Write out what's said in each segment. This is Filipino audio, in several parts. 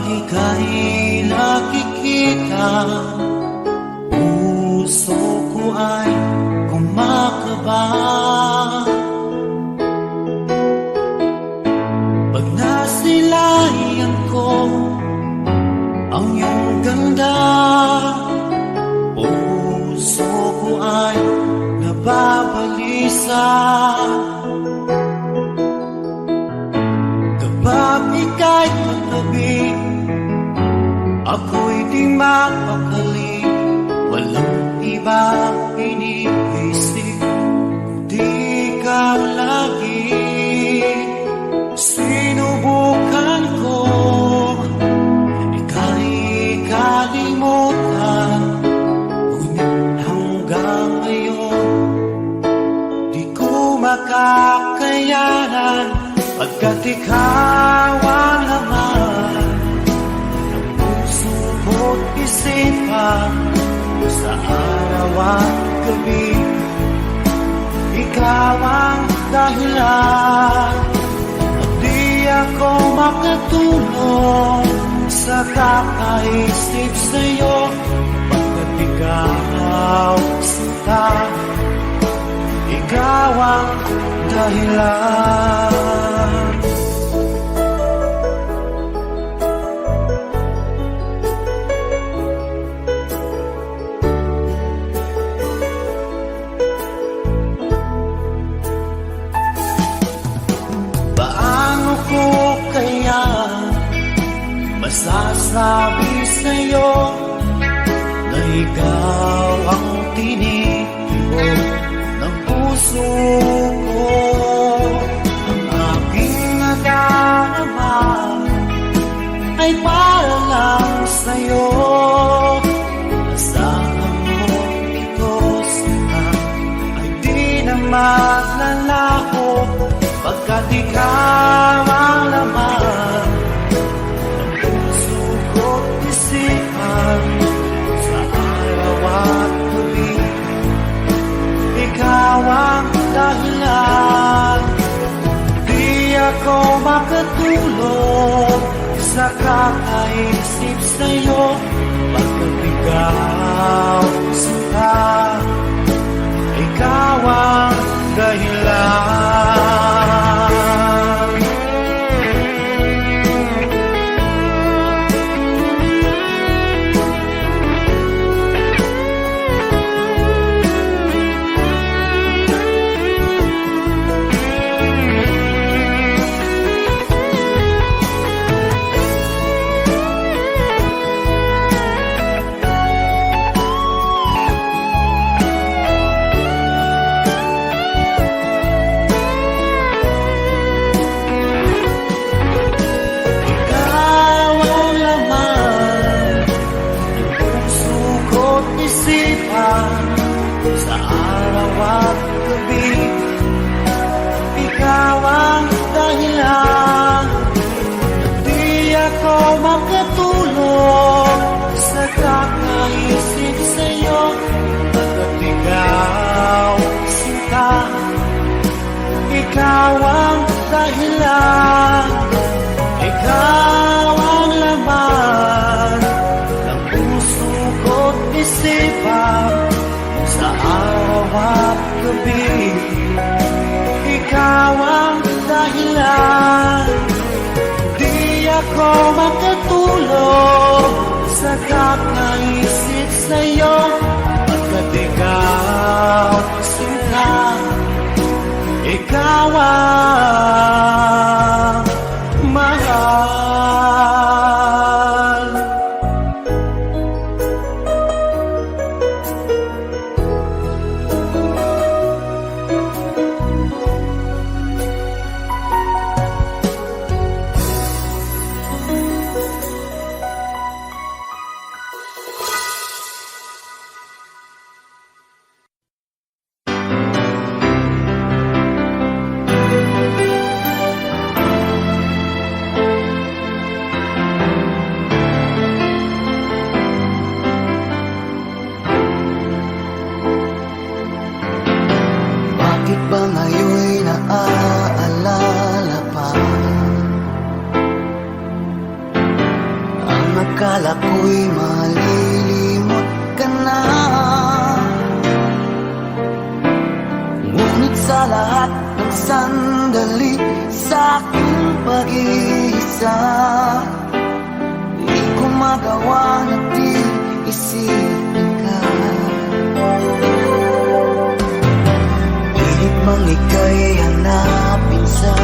ika'y nakikita, puso ko ay kumakaba. Pag nasilayan ko ang iyong ganda, puso ko ay nababalisa. Kapag ika'y katabi, ako'y di mapakali. Walang ibang iniisip, kundi ikaw lagi. Sinubukan ko ika'y kalimutan, ngunit hanggang ngayon di ko makakayanan. Pagkat ikaw ang laman ng puso ko't isipan, sa araw at gabi, ikaw ang dahilan. At di ako makatulog sa kakaisip sa'yo, pagkat ikaw sinta, ikaw ang dahilan. Masasabi sa'yo na ikaw ang tinitibok ng puso ko. Ang aking nadarama ay para lang sa'yo. Asahan mo ito sana ay di na maglalaho, pagkat ikaw ang laman sa araw at gabi, ikaw ang dahilan. Di ako makatulog sa kakaisip sa'yo, pagkat ikaw sinta, ikaw ang dahilan. Sa araw at gabi, ikaw ang dahilan. Di ako makatulog sa kakaisip sa'yo, pagkat ikaw sinta, ikaw ang dahilan. Ikaw ang laman ng puso ko't isipan, sa araw at gabi, ikaw ang dahilan. Di ako makatulog sa kakaisip sa'yo, pagkat ikaw sinta, ikaw ang mahal. akala ko'y malilimot ka na. Ngunit sa lahat ng sandali sa aking pag-iisa, di ko magawa na di isipin ka. Pilit mang ika'y hanapin sa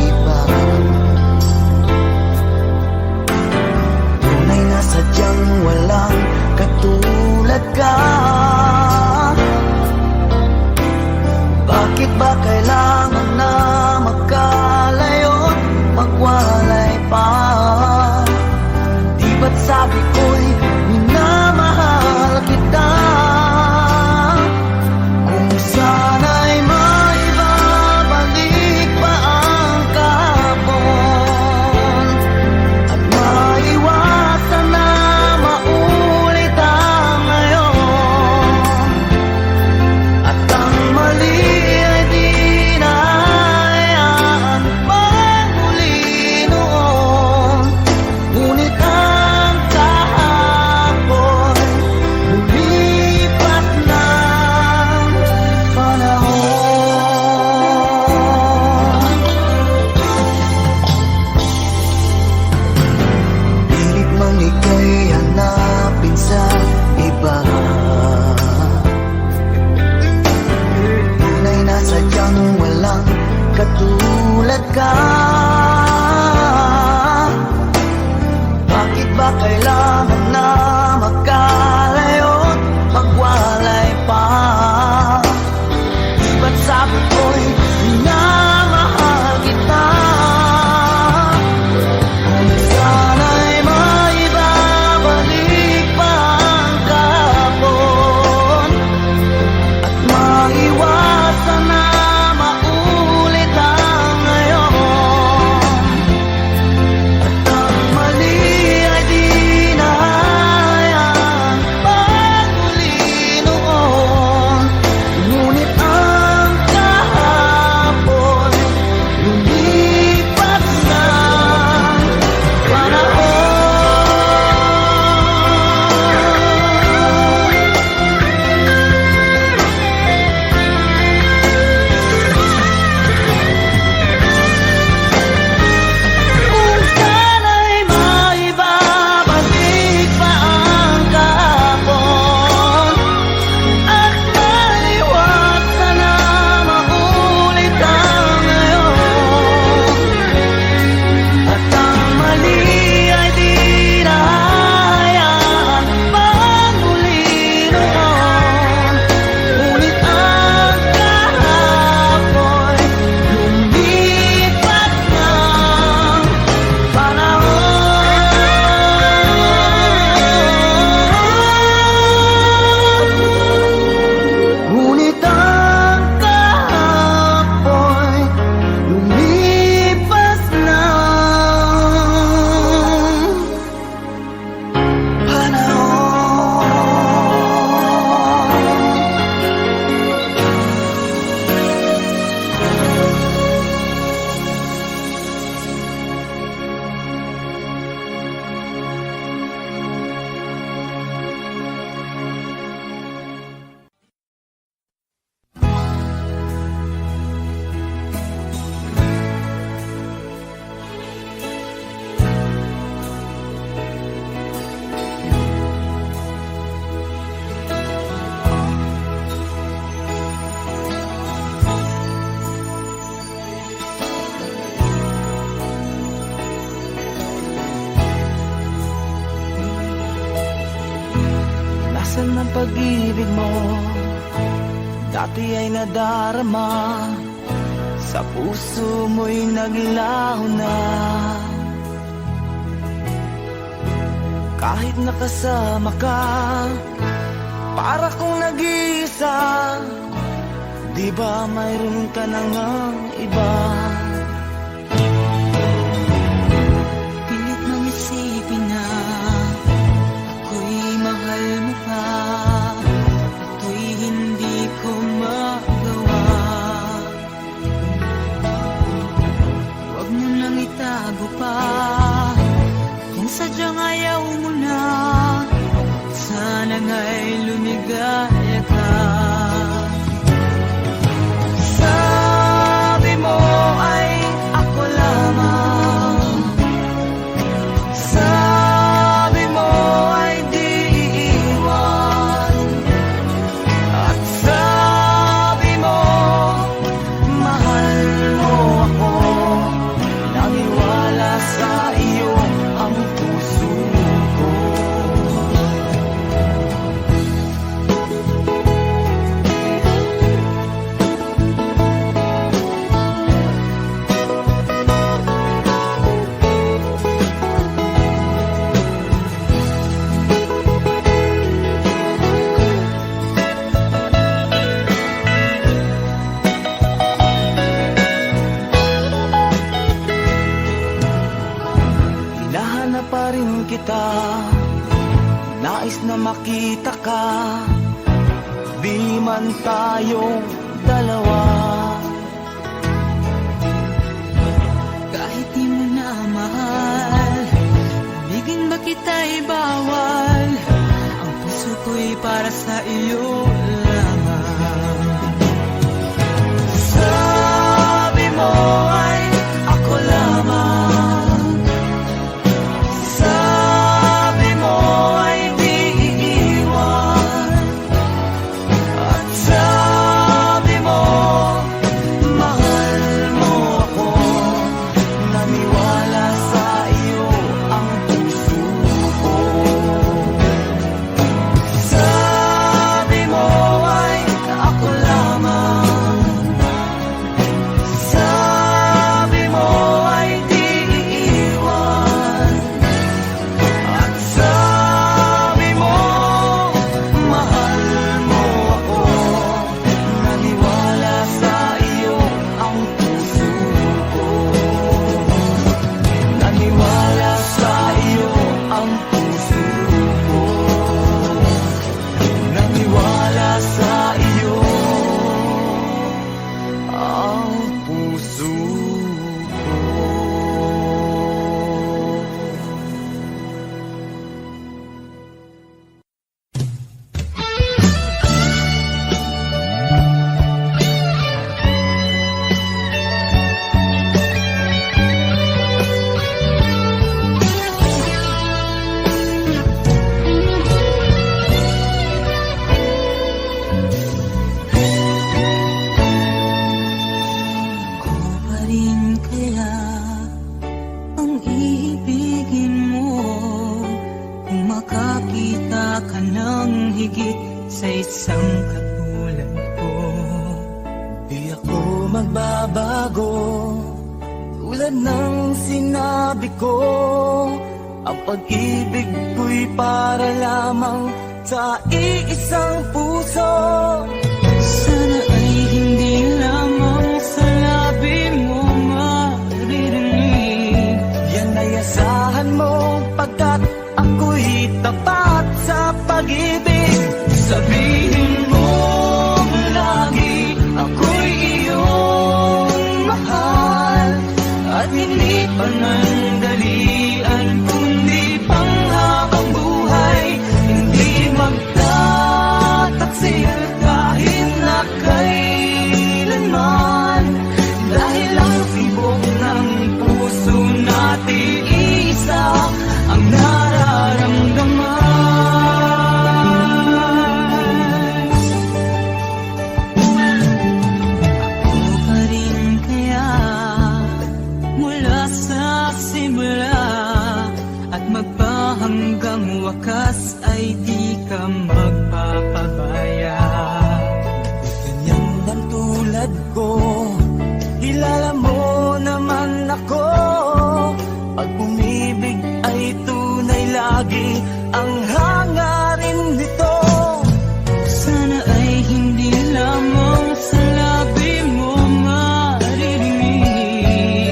iba, tunay na sadyang walang katulad ka. Bakit ba kailangan na magkalayo't magwalay pa? Di ba't sabi ko'y minamahal kita? Kung sana'y maibabalik pa ang kahapon at maiwasan na maulit ang ngayon, at ang mali ay di na hayaan magmuli noon. Ngunit ang kahapon lumipas ng panahon. Pilit mang ika'y hanapin sa iba, tunay na sadyang walang katulad ka. Bakit ba kailangan na magkalayo't magwalay pa? Di ba't sabi ko'y minamahal kita? Kung sana'y maibabalik pa ang kahapon at maiwasan na maulit ang ngayon, at ang mali ay di na hayaan magmuli noon. Ngunit ang kahapon lumipas ng panahon. Kung sana'y maibabalik pa ang kahapon at maiwasan na maulit ang ngayon, at ang mali ay di na hayaan magmuli noon. Ngunit ang kahapon lumipas ng panahon. Ngunit ang kahapon lumipas ng panahon. Nasaan ang pag-ibig mo? Dati ay nadarama, sa puso mo'y naglaho na. Kahit nakasama ka, para kong nag-iisa. Di ba mayroon ka na ngang iba? Pilit nang isipin na ako'y mahal mo pa, ito'y hindi ko magawa. Huwag mo nang itago pa kung sadyang ayaw mo na, sana nga'y lumigaya ka. Sabi mo ay ako lamang, sabi mo ay di iiwan, at sabi mo mahal mo ako. Naniwala sa iyo ang puso ko. Hinahanap pa rin kita, nais na makita ka, di man tayong dalawa. Kahit di mo na mahal, ibigin ba kita'y bawal, ang puso ko'y para sa iyo lamang. Sabi mo ay ako lamang, sabi mo ay di iiwan, at sabi mo mahal mo ako. Naniwala sa iyo ang puso ko. Sabi mo ay ako lamang, sabi mo ay di iiwan, at sabi mo mahal mo ako. Naniwala sa iyo ang puso ko. Naniwala sa iyo ang puso ko. Naniwala sa iyo ang puso ko. Ako pa rin kaya ang ibigin mo, kung makakita ka ng higit sa isang katulad ko. Di ako magbabago, tulad ng sinabi ko, ang pag-ibig ko'y para lamang sa iisang puso. Sana ay hindi lamang sa labi mo maririnig, yan ay asahan mo, pagkat ako'y tapat sa pag-ibig. Sabihin mo lagi ako'y iyong mahal, at hindi panandalian kundi panghabang buhay. Hindi magtataksil kahit na kailanman, dahil ang tibok ng puso natin isa ang nararamdaman. Ako pa rin kaya mula sa simula at magpahanggang wakas ay di ka magpapabaya. Ganyan lang tulad ko, kilala mo naman ako. Pag umibig ay tunay lagi ang hangarin nito. Sana ay hindi lamang sa labi mo maririnig,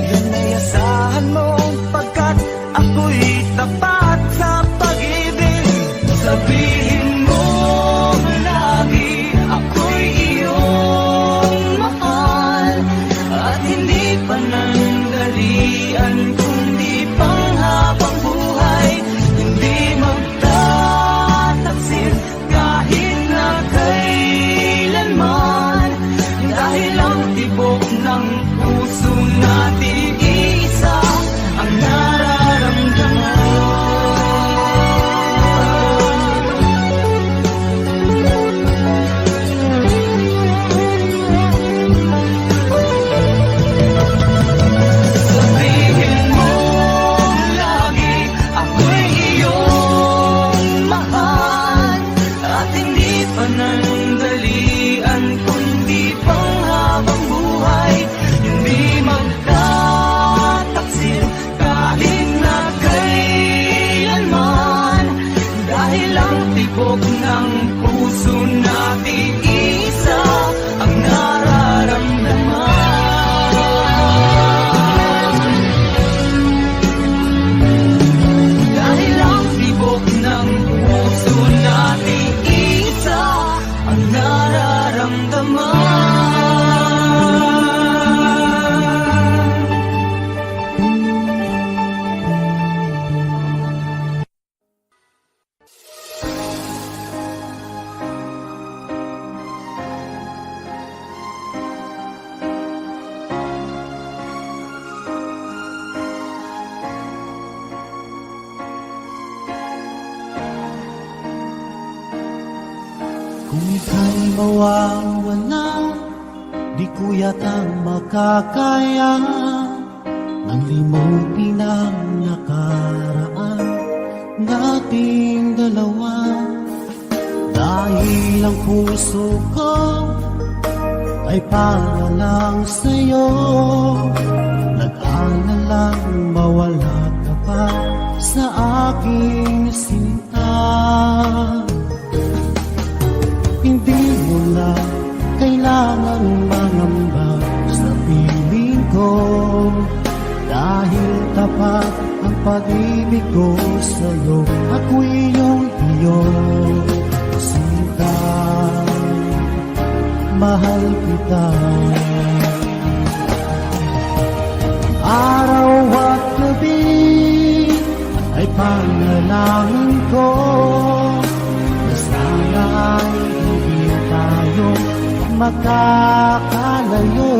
yan ay asahan mo, pagkat ako'y tapat sa pag-ibig. Sabihin mo lagi ako'y iyong mahal, at hindi panandalian kundi panghabang buhay. tibok ng puso natin, isa ang nararamdaman. Dahil ang tibok ng puso natin, isa ang nararamdaman. Kung ika'y mawawala, di ko yatang makakaya nang limutin ang nakaraan nating dalawa. Dahil ang puso ko ay para lang sa'yo, nag-aalalang mawala ka pa sa aking sinta. Hindi mo na kailangan mangamba sa piling ko, dahil tapat ang pag-ibig ko sa'yo. Ako'y iyong sinta, mahal kita. Araw at gabi ay panalangin ko na sana ay hindi tayo makakalayo.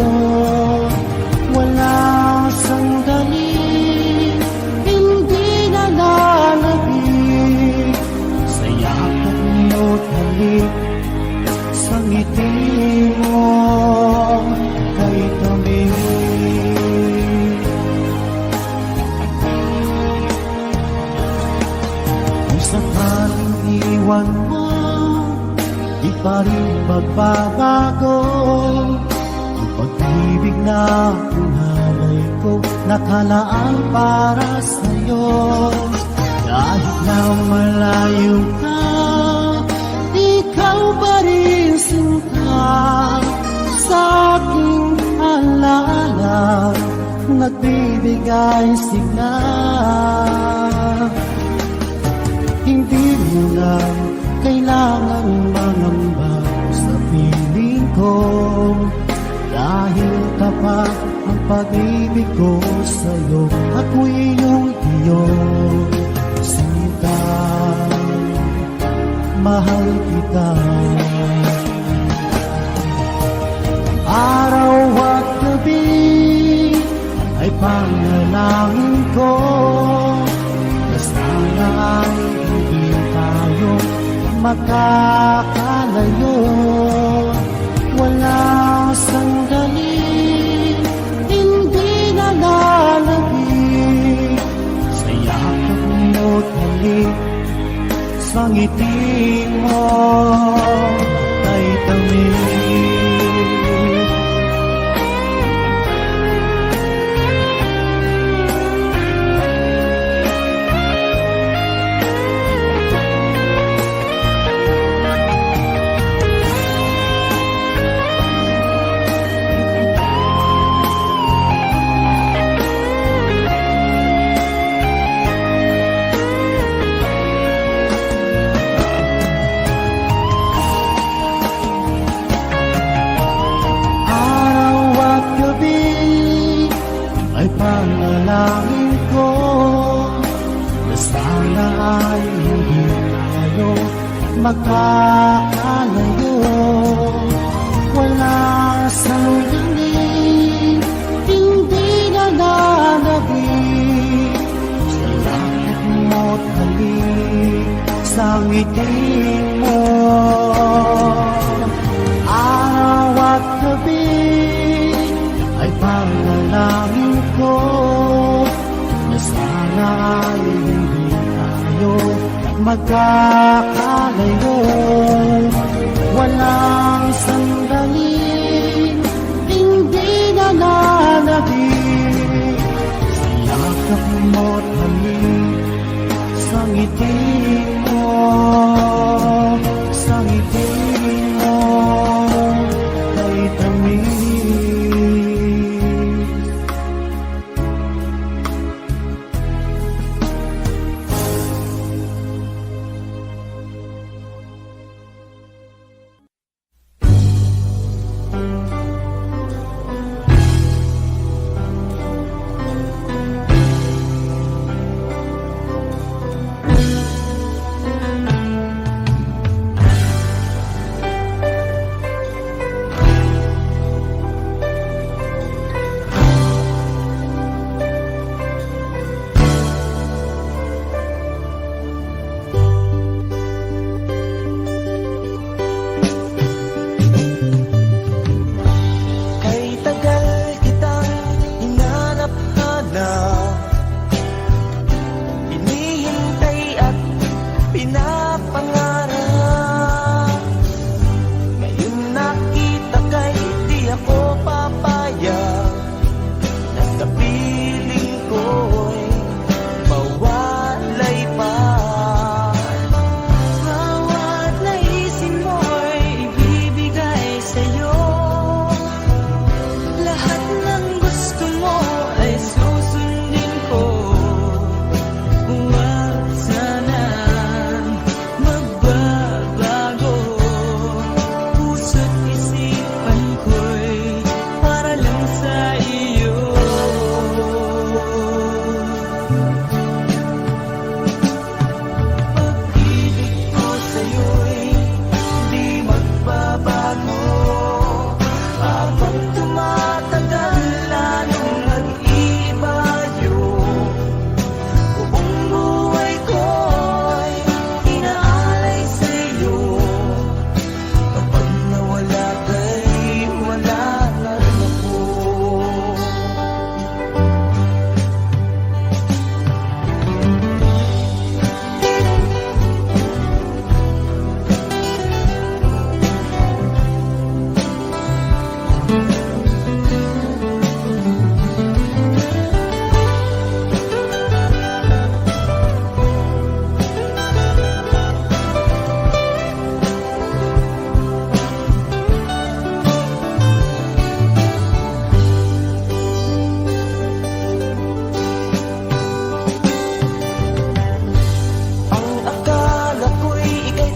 Walang sandali hindi nalalabig sa yakap niyo't halik, sa ngiti mo kay tabi. Kung sakaling iwan mo, di pa rin magbabago ang pag-ibig na pinalay ko, nakalaan para sa'yo. Kahit na malayo ka, ikaw pa rin sinta sa aking alaala, nagbibigay sigla. Hindi mo na kailangan mangamba sa piling ko, dahil tapat ang pag-ibig ko sa'yo. Ako'y iyong sinta, mahal kita. Araw at gabi ay panalangin ko na sana ay hindi tayo makakalayo. Walang sandali hindi nalalabig sa yakap mo't halik, sa ngiti mo ay tamis. Panalangin ko na sana ay hindi tayo magkakalayo. Wala sandali hindi nalalabig sa yakap mo't halik, sa ngiti mo. Araw at gabi ay panalangin ko na sana ay hindi tayo magkakalayo. Walang sandali hindi nalalabig sa yakap mo't halik, sa ngiti mo.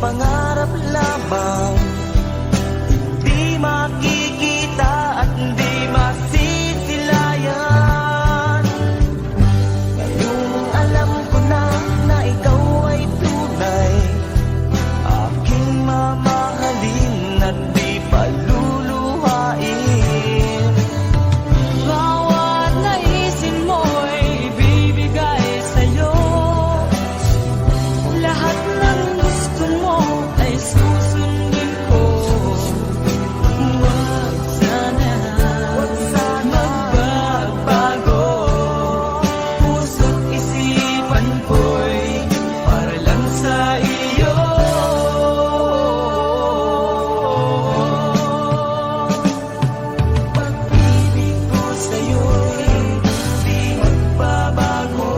pangarap lamang, hindi makikita at hindi masisilayan. Ngayong alam ko na ikaw ay tunay, aking mamahalin at di paluluhain. Bawat naisin mo'y ibibigay sa'yo, lahat ng gusto mo ay susundin ko. Huwag sana magbabago, puso't isipan ko'y para lang sa iyo. Pag-ibig ko sa'yo'y di magbabago,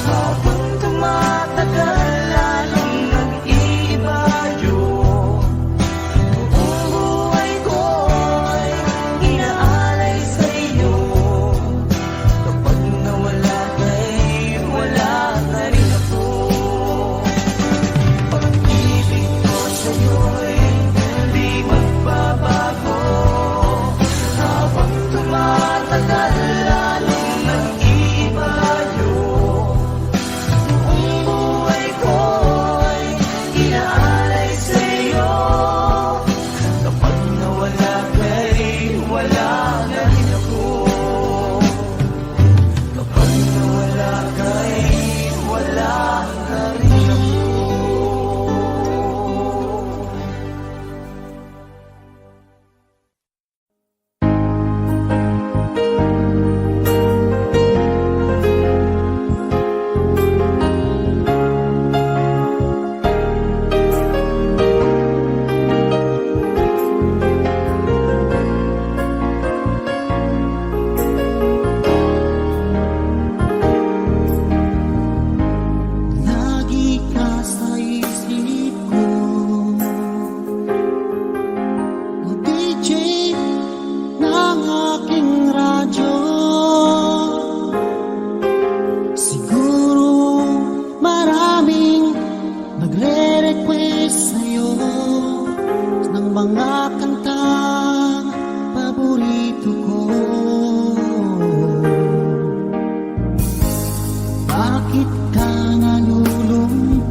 habang tumatagal lalong nag-iiba yun. Buong buhay ko'y inaalay sa'yo, kapag nawala ka'y wala na rin ako. Pag-ibig ko sa'yo'y di magbabago, habang tumatagal lalong nag-iiba yun. Buong buhay ko'y inaalay sa'yo, kapag nawala ka'y wala na rin ako. Kapag nawala ka'y wala na rin ako. Lagi ka sa isip ko, o DJ ng aking radyo. Siguro maraming nagre-request sa'yo ng mga kantang paborito ko. Bakit ka nalulungkot?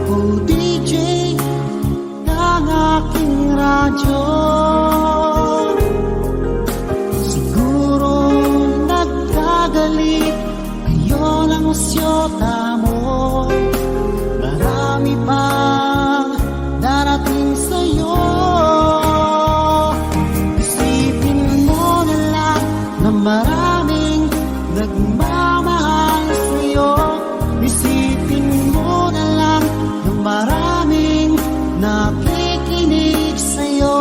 O DJ ng aking radyo, siguro nagkagalit kayo ng syota mo. Marami pang darating sa'yo. Isipin mo na lang na maraming nagmamahal sa'yo. Isipin mo na lang na maraming nakikinig sa'yo.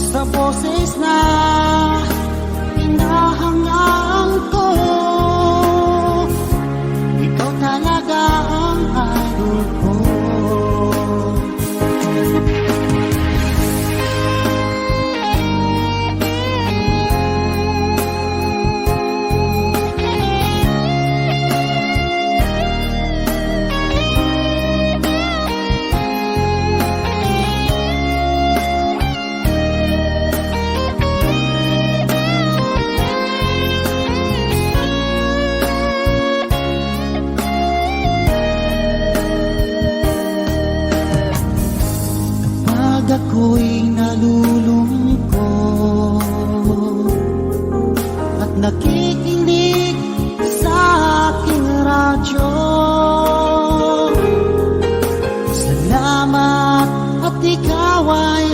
Sa boses na hinahangaan ko, ikaw talaga ang idol ko. Kapag ako'y nalulungkot at nakikinig sa aking radyo, salamat at ikaw ay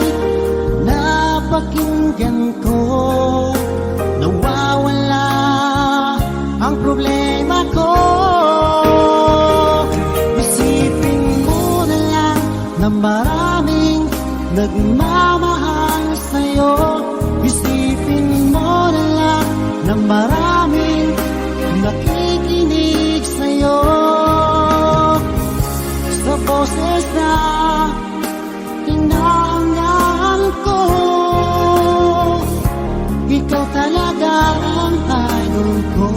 napakinggan ko. Nawawala ang problema ko. Isipin mo na lang na maraming nagmamahal sa'yo. Isipin mo na lang na maraming nakikinig sa'yo. Sa boses na hinahangaan ko, ikaw talaga ang idol ko.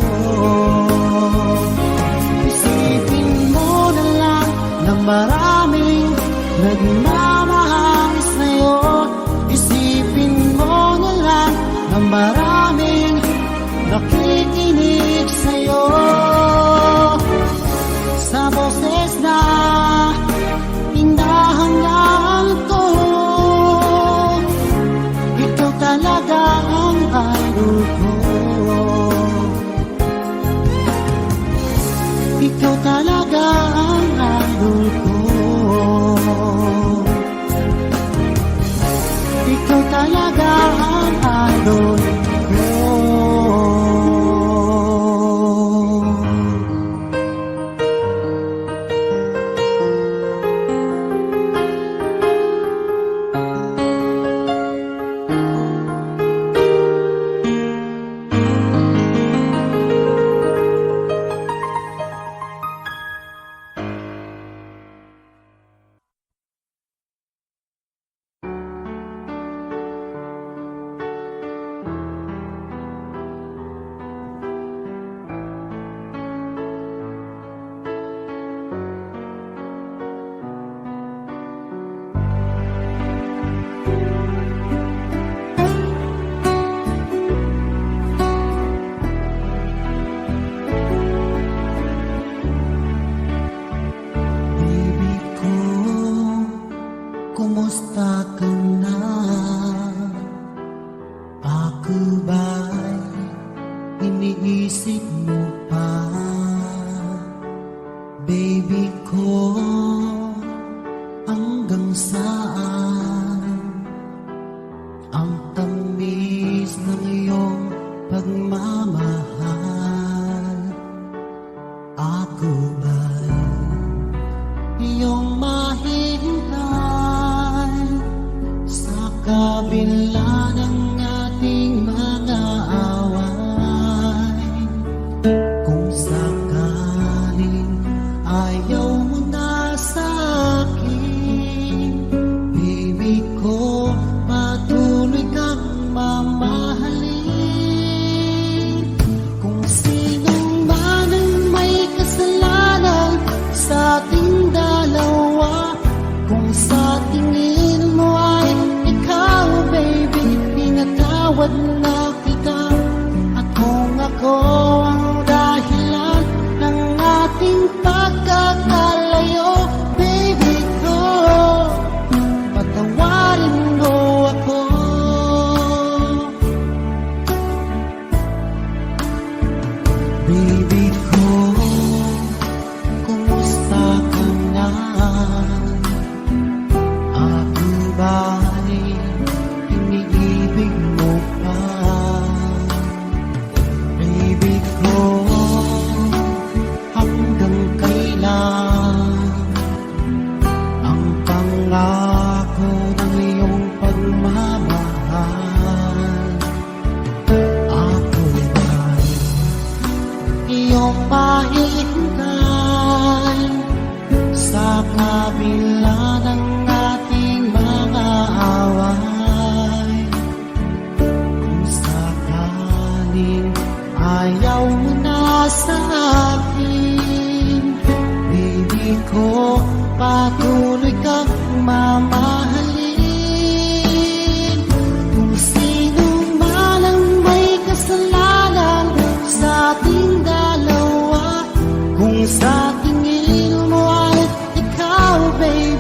ikaw talaga ang idol ko. Ikaw talaga ang idol ko. Baby ko, kumusta ka na? Ako ba'y iniisip mo pa? Baby ko, hanggang saan ang tamis ng iyong pagmamahal? Ako ba'y iyong mahintay sa kabila ng ating mga away? Kung sakaling ayaw mo na sa akin, baby ko, patuloy kang mamahalin. Kung sino man ang may kasalanan sa ating dalawa, kung sa tingin mo ay ikaw, baby, pinatawad na kita. At kung ako ang dahilan ng ating pagkakalayo, baby ko, patawarin mo ako. Baby ko, kumusta ka na? Ako ba'y iniibig mo pa? Baby ko, hanggang kailan ang pangako ng iyong pagmamahal? Ako ba'y iyong pahintay sa kabila ng ating mga away? Kung sakaling ayaw mo na sa akin, baby ko, patuloy kang mamahalin. Kung sino man ang may kasalanan sa ating dalawa, kung sa tingin mo ay ikaw, baby,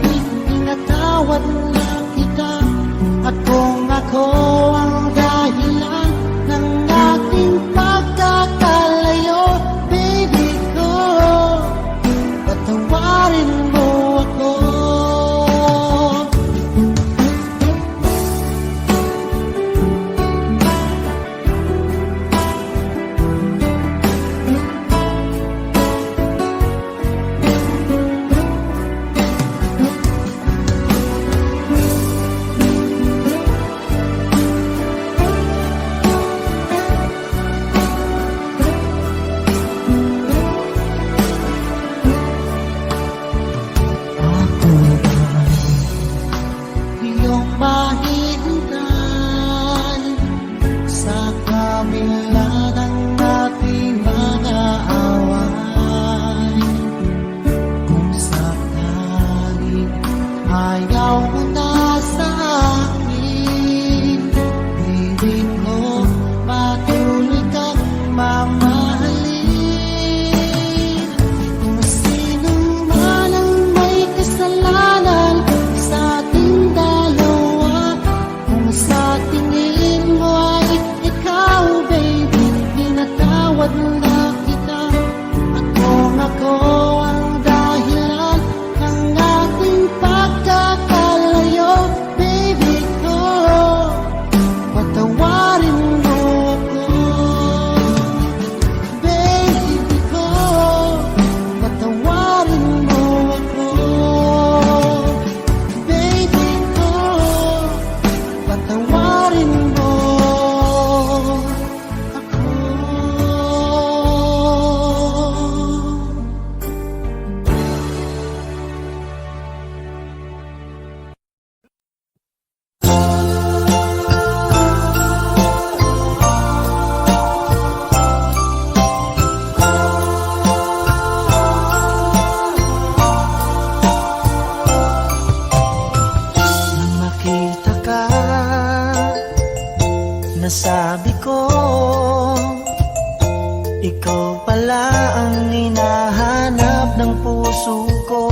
pala ang hinahanap ng puso ko.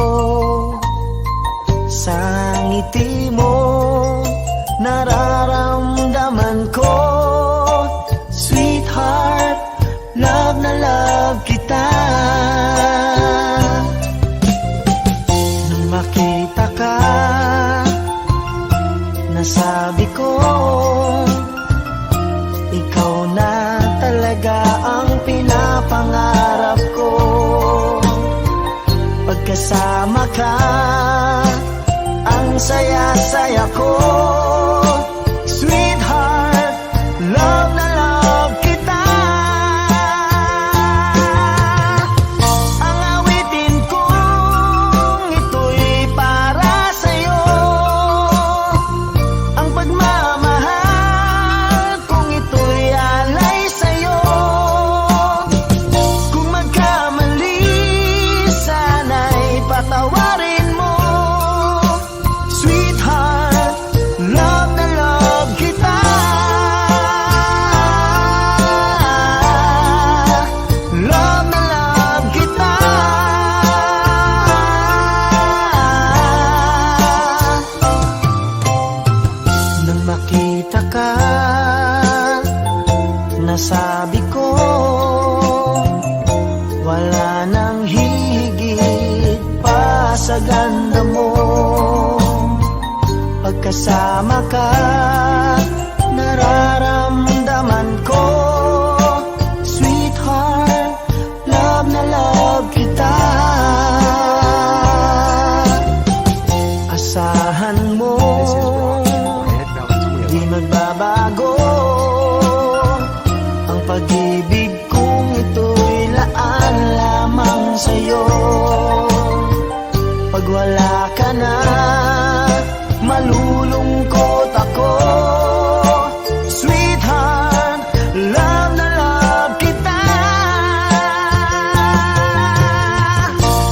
Sa ngiti mo, nararamdaman ko, sweetheart, love na love kita. Nung makita ka, nasabi ko, ikaw na talaga ang pinapangarap ko. Pagkasama ka, ang saya-saya ko. Sweetheart, love na love kita. Ang awitin kong ito'y para sa'yo. Ang pagmamahal kong ito'y alay sa'yo. Kung magkamali, sana'y patawarin mo. Sweetheart, love na love kita. Love na love kita. Nang makita ka, nasabi ko, wala nang higit pa sa ganda mo. Pagkasama ka, nararamdaman ko, sweetheart, love na love kita. Asahan mo, di magbabago ang pag-ibig kong ito'y laan lamang sa'yo. Pag wala ka na, malulungkot ako. Sweetheart, love na love kita.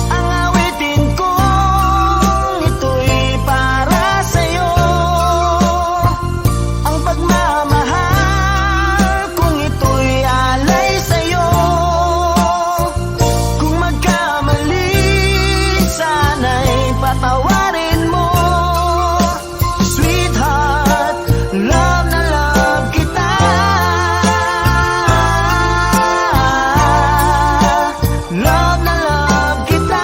Ang awitin kong ito'y para sa'yo. Ang pagmamahal kong ito'y alay sa'yo. Kung magkamali, sana'y patawarin mo. Sweetheart, love na love kita. Love na love kita.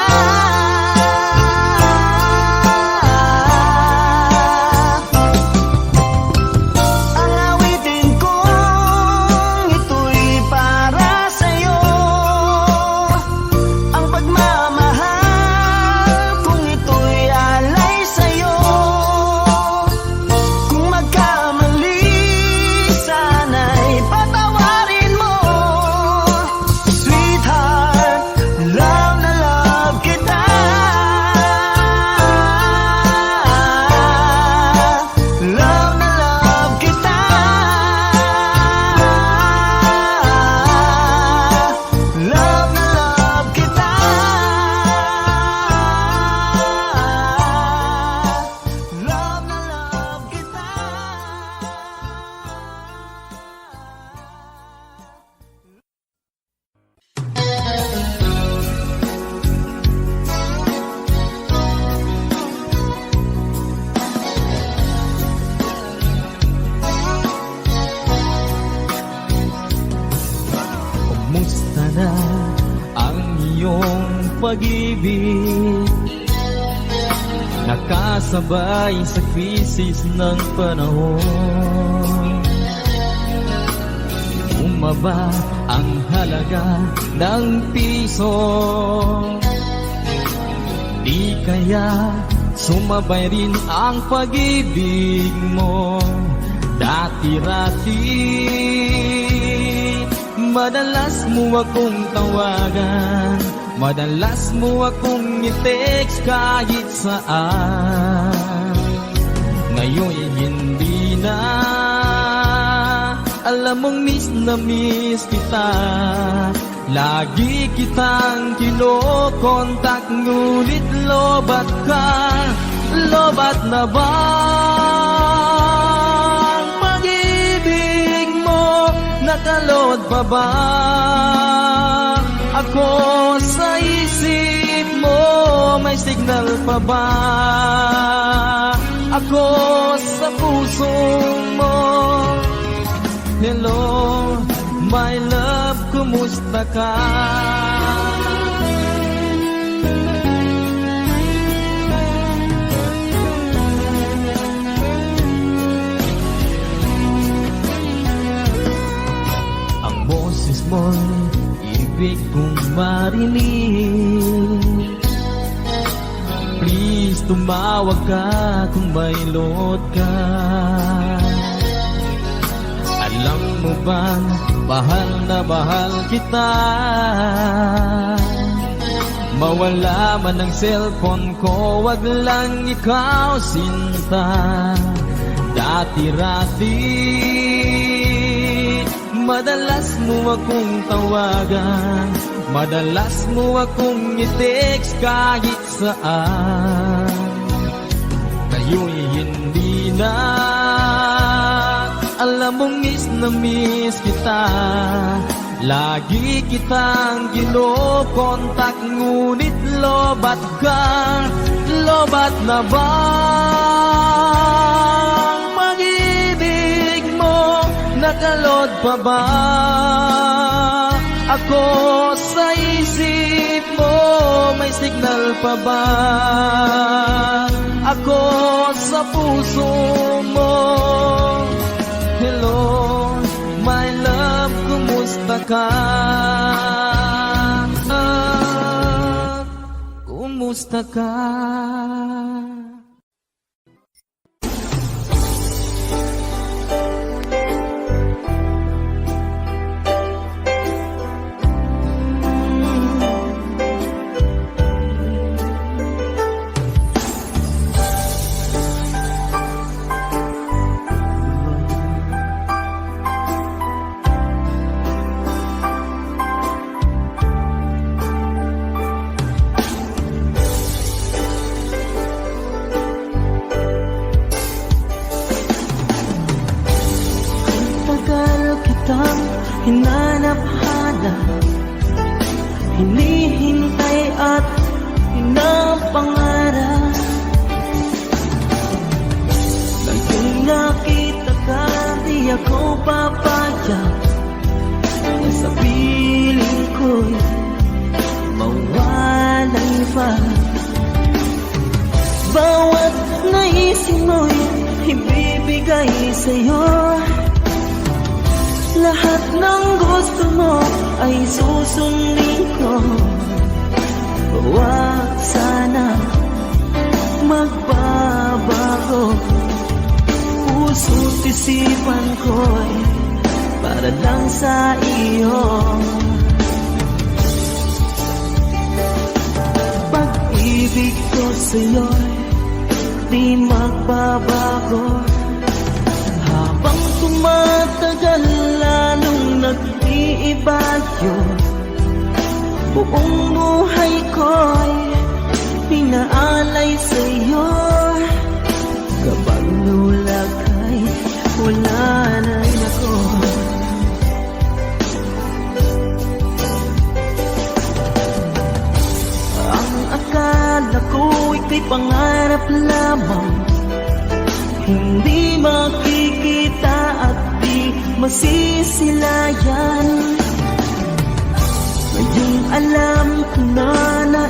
Ang awitin kong ito'y para sa'yo. Ang pagmamahal kong ito'y alay sa'yo. Kung magkamali, sana'y patawarin mo. Sweetheart, love na love kita. Love na love kita. Love na love kita. Love na love kita. Kumusta na ang iyong pag-ibig? Nakasabay sa krisis ng panahon. Bumaba ang halaga ng piso. Di kaya sumabay rin ang pag-ibig mo. Dati-rati, madalas mo akong tawagan, madalas mo akong i-text kahit saan. Ngayon hindi na, alam mong miss na miss kita. Lagi kitang kinokontak, ngunit lobat ka. Lobat na ba ang pag-ibig mo? Nakalot pa ba? Ako sa isip mo, may signal pa ba? Ako sa puso mo. Hello, my love, kumusta ka? Ang boses mo'y ibig kong marinig. Please, tumawag ka kung may load ka. Alam mo ba, mahal na mahal kita. Mawala man ang cellphone ko, wag lang ikaw sinta. Dati-rati, madalas mo akong tawagan, madalas mo akong i-text kahit saan. Ngayon'y hindi na, alam mong miss na miss kita. Lagi kitang gino-contact, ngunit lobat ka. Lobat na ba ang pag-ibig mo? Nakalod pa ba ako sa isip mo? May signal pa ba ako sa puso mo? Hello, my love, kumusta ka? Kumusta ka? Hinanap-hanap, hinihintay at pinapangarap. Naging nakita ka, di ako papayag na sa piling ko'y mawalay pa. Bawat naisip mo'y ibibigay sa'yo. Lahat ng gusto mo ay susundin ko. Huwag sana magbabago. Puso't isipan ko'y para lang sa iyo. Pag-ibig ko sa'yo'y di magbabago. Habang tumatagal, lalong nag-iiba yun. Buong buhay ko'y pinaalay sa'yo. Kapag nulag ay wala na ako. Ang akala ko ika'y pangarap lamang, hindi makikita at di masisilayan. Ngayong alam ko na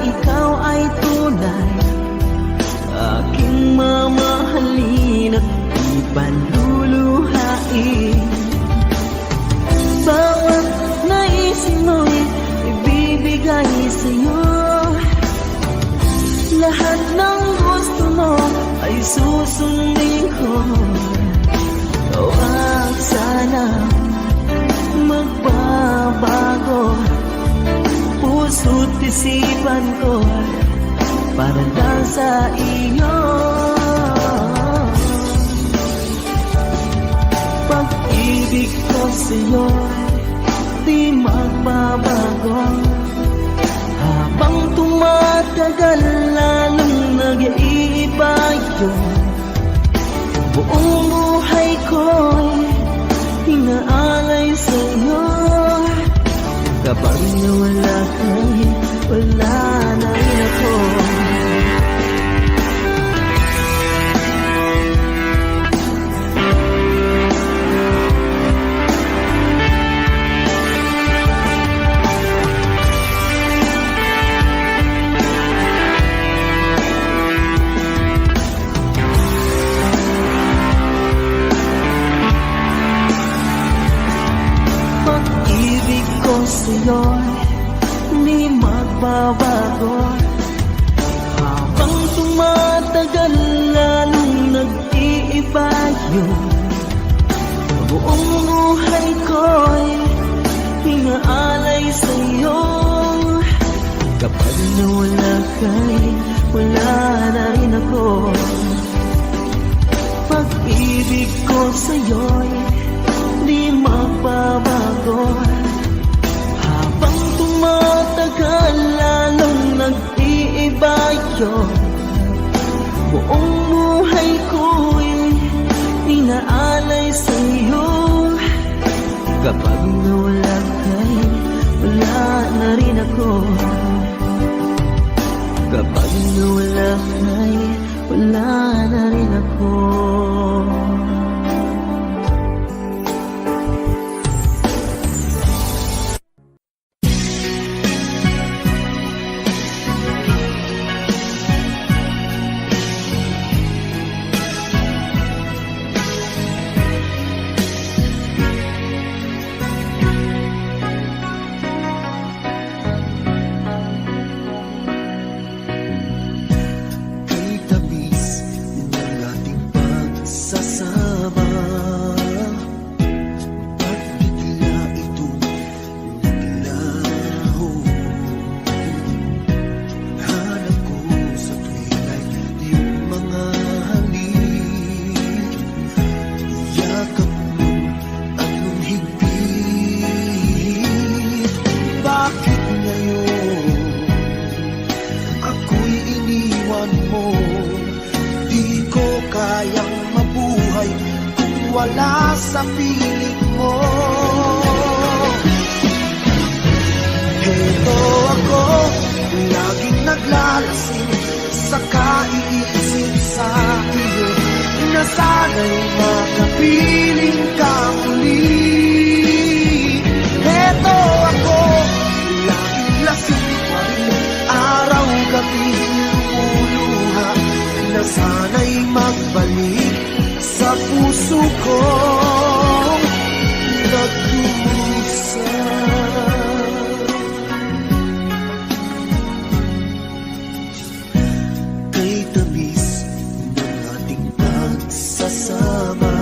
ikaw ay tunay, aking mamahalin at di panluluhain. Bawat naisip mo'y ibibigay sa'yo. Lahat ng gusto mo ay susundin ko. Huwag sana magbabago. Puso't isipan ko para lang sa iyo. Pag-ibig ko sa'yo di magbabago. Habang tumatagal, lalong nag-iiba yun. Buong buhay ko'y inaalay sa'yo. Kapag nawala ka magbabago. Habang tumatagal, lalong nag-iiba yung buong buhay ko'y pinaalay sa'yo. Kapag nawala ka'y wala na rin ako. Pag-ibig ko sa'yo'y di magbabago. Habang tumatagal, lalong nag-iiba yun. Buong buhay ko'y pinaalay sa'yo. Kapag nawala ka'y wala na rin ako. Kapag nawala ka'y wala na rin ako. Wala sa piling mo. Heto ako, laging naglalasing sa kaiisip sa iyo, na sana'y makapiling ka muli. Heto ako, laging lasing pa rin, araw-gabi lumuluha, na sana'y magbalik sa puso ko nagdurusa. Kay tamis ng ating pagsasama,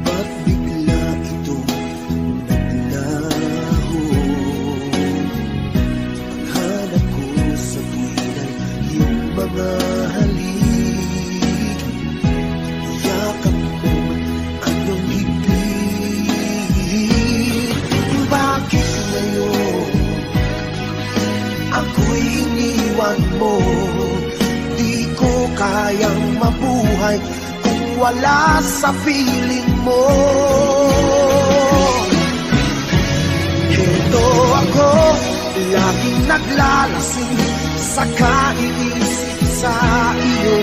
ba't bigla ito naglaho? Ang hanap ko sa tuwin ay iyong mga halik. Mo, di ko kayang mabuhay kung wala sa piling mo. Ito ako, laging naglalasing sa kaiisip sa iyo,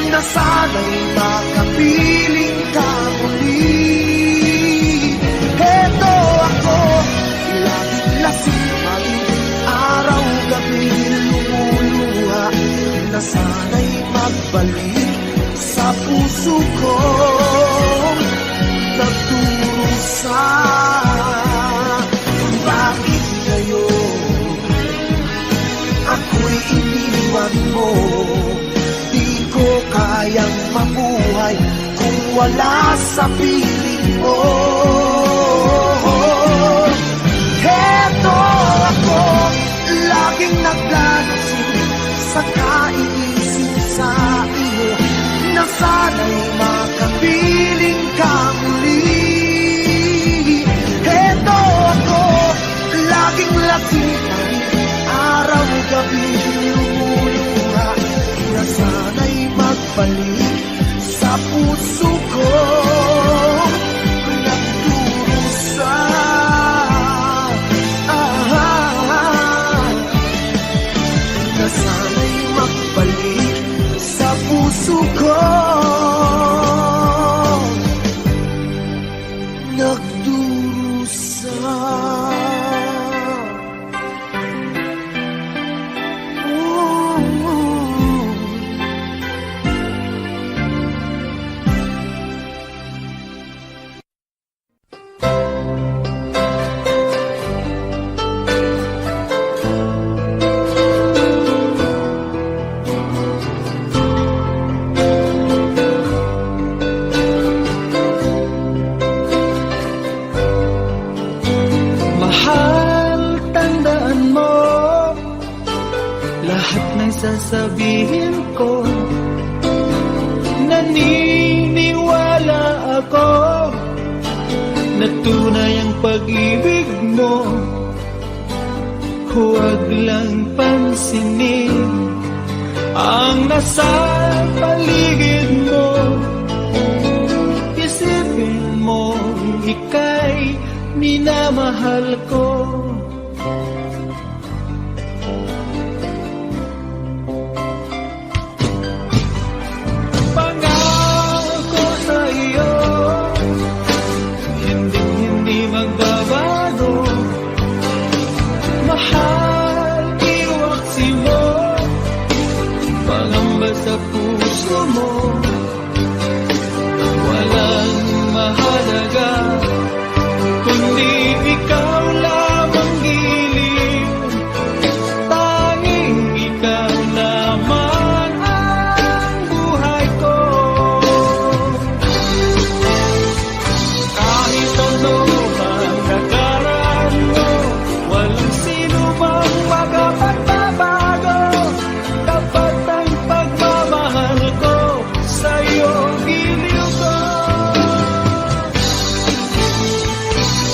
na sana'y makapiling ka muli. Ito ako, laging lasing pa rin, araw-gabi lumuluha, na sana'y magbalik sa puso ko nagdurusa. Bakit ngayon ako'y iniwan mo? Di ko kayang mabuhay kung wala sa piling mo. Heto ako, laging naglalasing sa kaiisip sa iyo, na sana'y makapiling ka muli. Heto ako, laging lasing pa rin, araw-gabi lumuluha, na sana'y magbalik sa puso ko nagdurusa. Na sana'y magbalik sa puso ko nagdurusa. mo lahat ng sasabihin ko. Naniniwala ako na tunay ang pag-ibig mo. Huwag lang pansinin ang nasa paligid mo. Isipin mo, ika'y minamahal ko. Pangako sa iyo, hindi magbabago. Mahal, iwaksi mo, pangamba sa puso mo. Walang mahalaga kundi ikaw lamang giliw. Tanging ikaw lamang ang buhay ko. Kahit ano ang nakaraan mo, walang sino mang makapagbabago. Tapat ang pagmamahal ko sa'yo, giliw ko.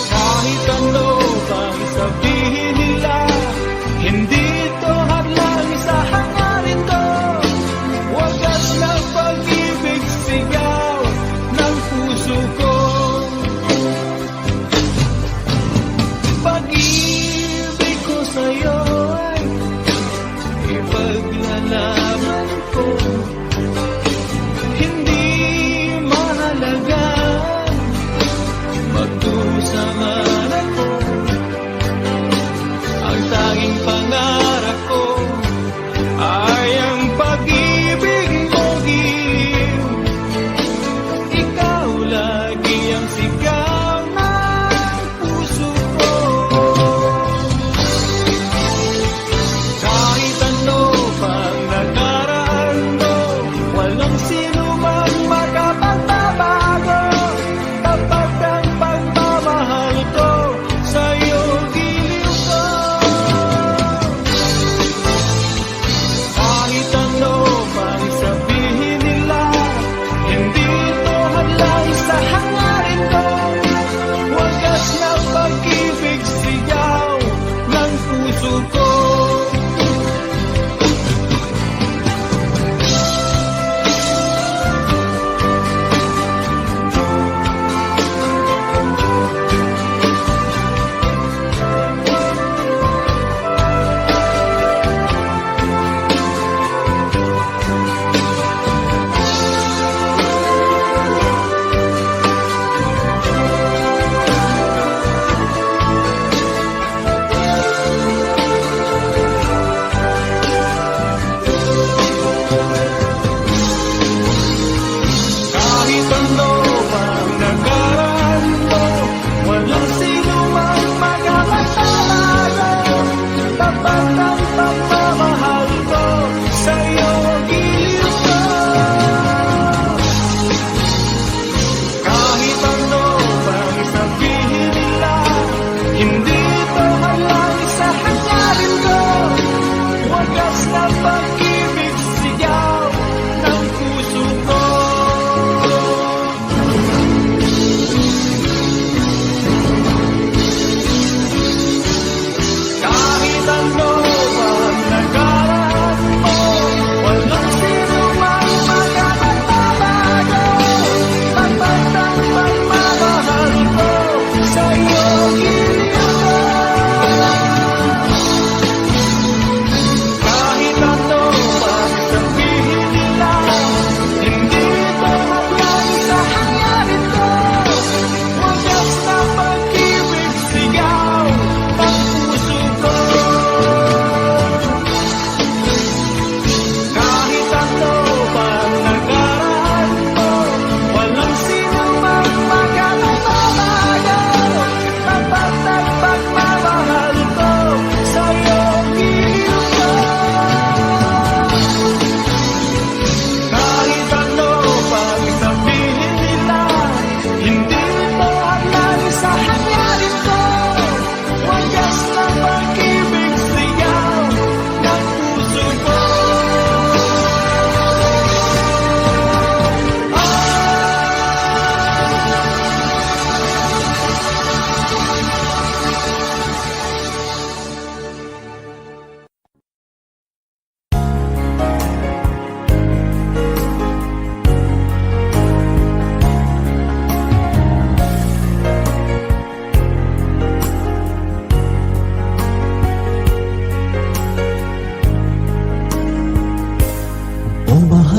Kahit ano bang sabihin nila, hindi ito hadlang sa hangarin ko. Wagas ng pag-ibig, sigaw ng puso ko. Pag-ibig ko sa'yo ay ipaglalaban ko. Hindi mahalaga magdusa man ako. Ang tanging pangarap ko ay ang pag-ibig mo, giliw. Ikaw lagi ang sigaw ng puso ko. Kahit ano pang nakaraan mo, walang sino mang makapagbabago. Tapat ang pagmamahal ko sa'yo, giliw ko. Kahit ano pang sabihin nila, hindi ito hadlang sa hangarin ko. Wagas na pag-ibig, sigaw ng puso ko.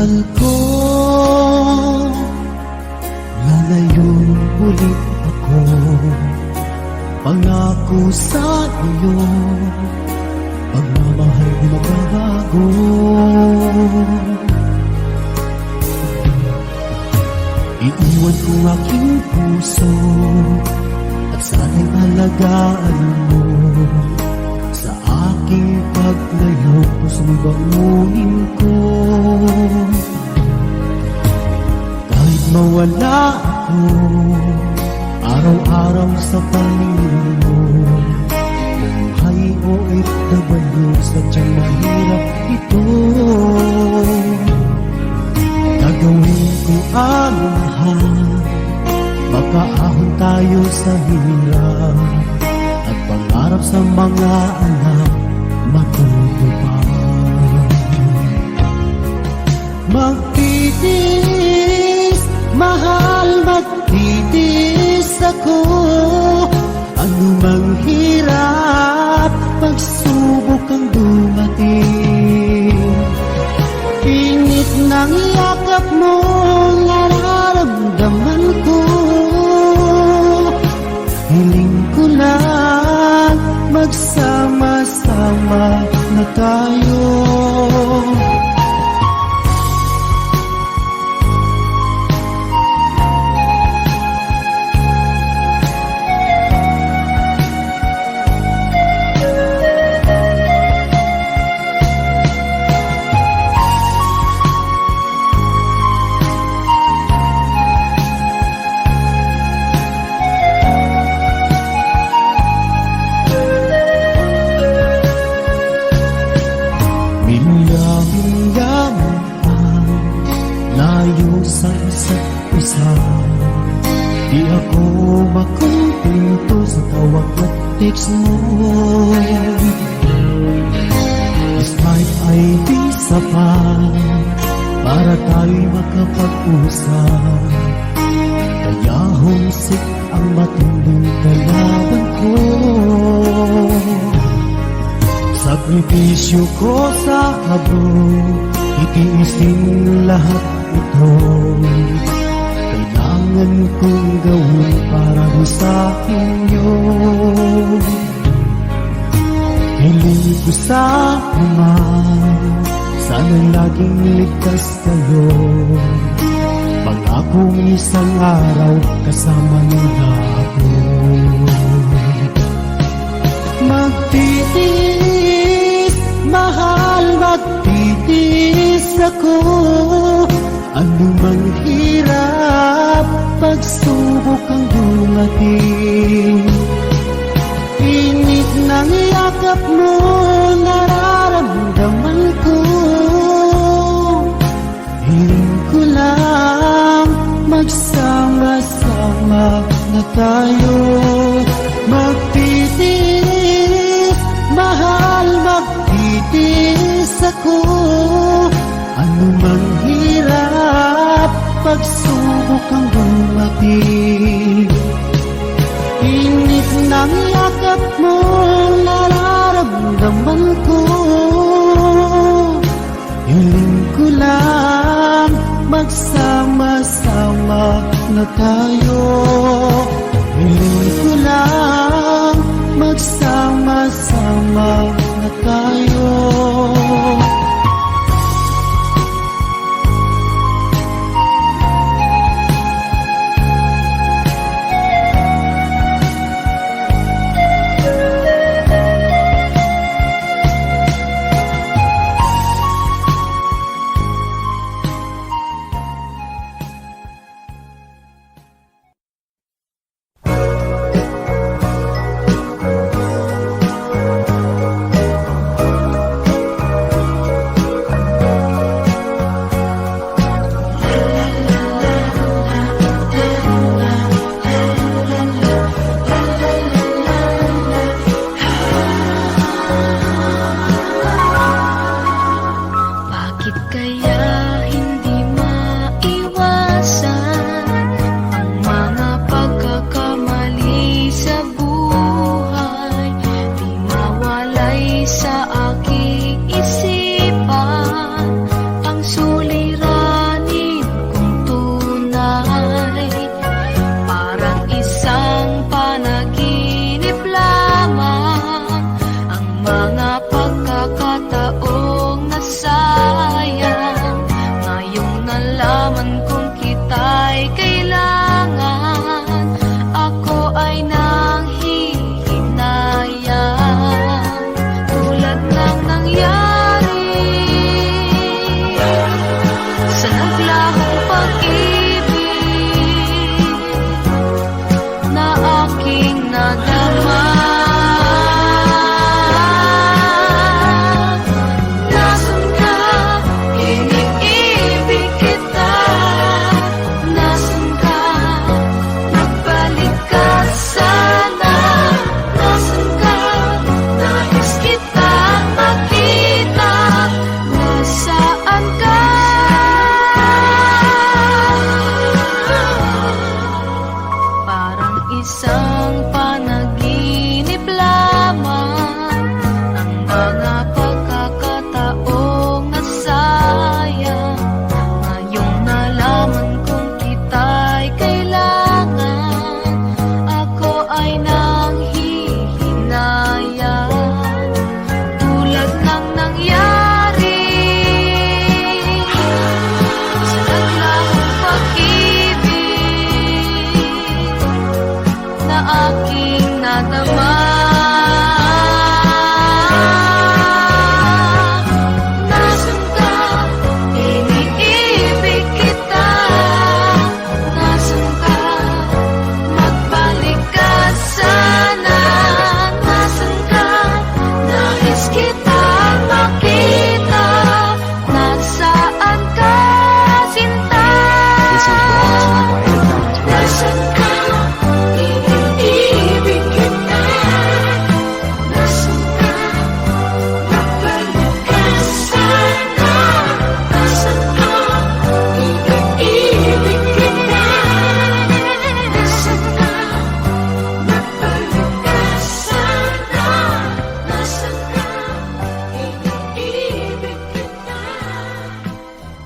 mahal ko, lalayon ulit ako. Pangako sa iyo, pagmamahal di magbabago. Iiwan ko aking puso at sana'y alagaan mo. Sa aking paglayo, pusong bangunin ko. Kahit mawala ako, araw-araw sa paningin mo. Buhay o OFW, sadyang mahirap ito. Gagawin ko ang lahat, makaahon tayo sa hirap, at pangarap sa mga anak matutupad. Magtitiis, mahal, magtitiis ako. Anumang hirap, pagsubok ang dumating. Init ng yakap mo, nararamdaman ko. Hiling ko lang, magsama-sama na tayo. Sa isa't isa, di ako makumpinto sa tawag at text mo. Skype ay di sapat para tayo'y makapag-usap. Kaya homesick ang matinding kalaban ko. Sakripisyo ko sa abroad, itiisin lahat ito. Kailangan kong gawin para sa inyo. Hiling ko sa Ama, sana'y laging ligtas kayo. Pangakong isang araw kasama niyo na ako. Magtitiis, mahal, magtitiis ako. Anumang hirap, pagsubok ang dumating. Init ng yakap mo, nararamdaman ko. Hiling ko lang, magsama-sama na tayo. Magtitiis, mahal, magtitiis ako. Anumang hirap, pagsubok ang dumating. Init ng yakap mo, nararamdaman ko. Hiling ko lang, magsama-sama na tayo. Hiling ko lang, magsama-sama na tayo. sa aking isipan ang suliranin. mga pagkakataong nasayang. Ngayong nalaman kong kita'y kailangan, ako ay nanghihinayang. Tulad ng nangyari sa naglahong pag-ibig na aking nadama. Nasaan ka? Iniibig kita. Nasaan ka? Magbalik ka sana. Nasaan ka? Nais kitang makita. Nasaan ka, sinta? Nasaan ka? Iniibig kita. Nasaan ka? Magbalik ka sana. Nasaan ka? Iniibig kita. Nasaan ka? Magbalik ka sana. Nasaan ka? Iniibig kita.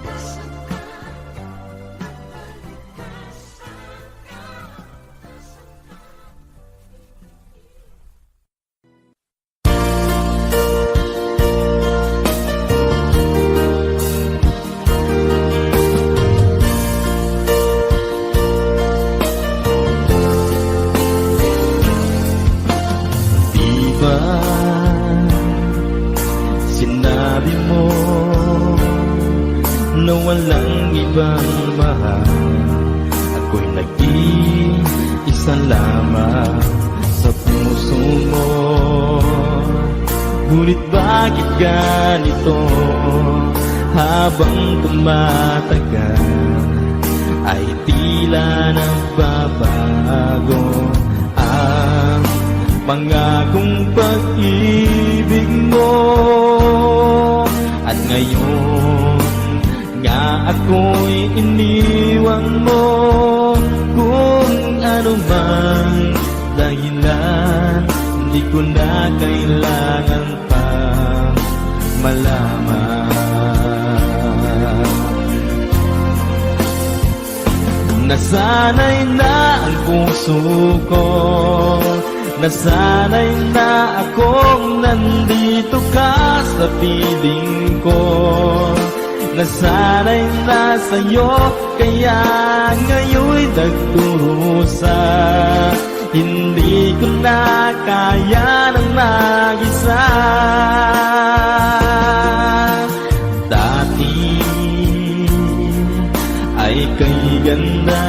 Nasaan ka? Di ba sinabi mo na walang ibang mahal? Ako'y nag-iisa lamang sa puso mo. Ngunit bakit ganito? Habang tumatagal ay tila nagbabago ang pangakong pag-ibig mo. At ngayon nga ako'y iniwan mo. Kung ano man dahilan, hindi ko na kailangan pa malaman. Nasanay na ang puso ko, nasanay na akong nandito ka sa piling ko. Nasanay na sa'yo, kaya ngayon'y nagdurusa. Hindi ko na kaya ng mag-isa. Dati ay kay ganda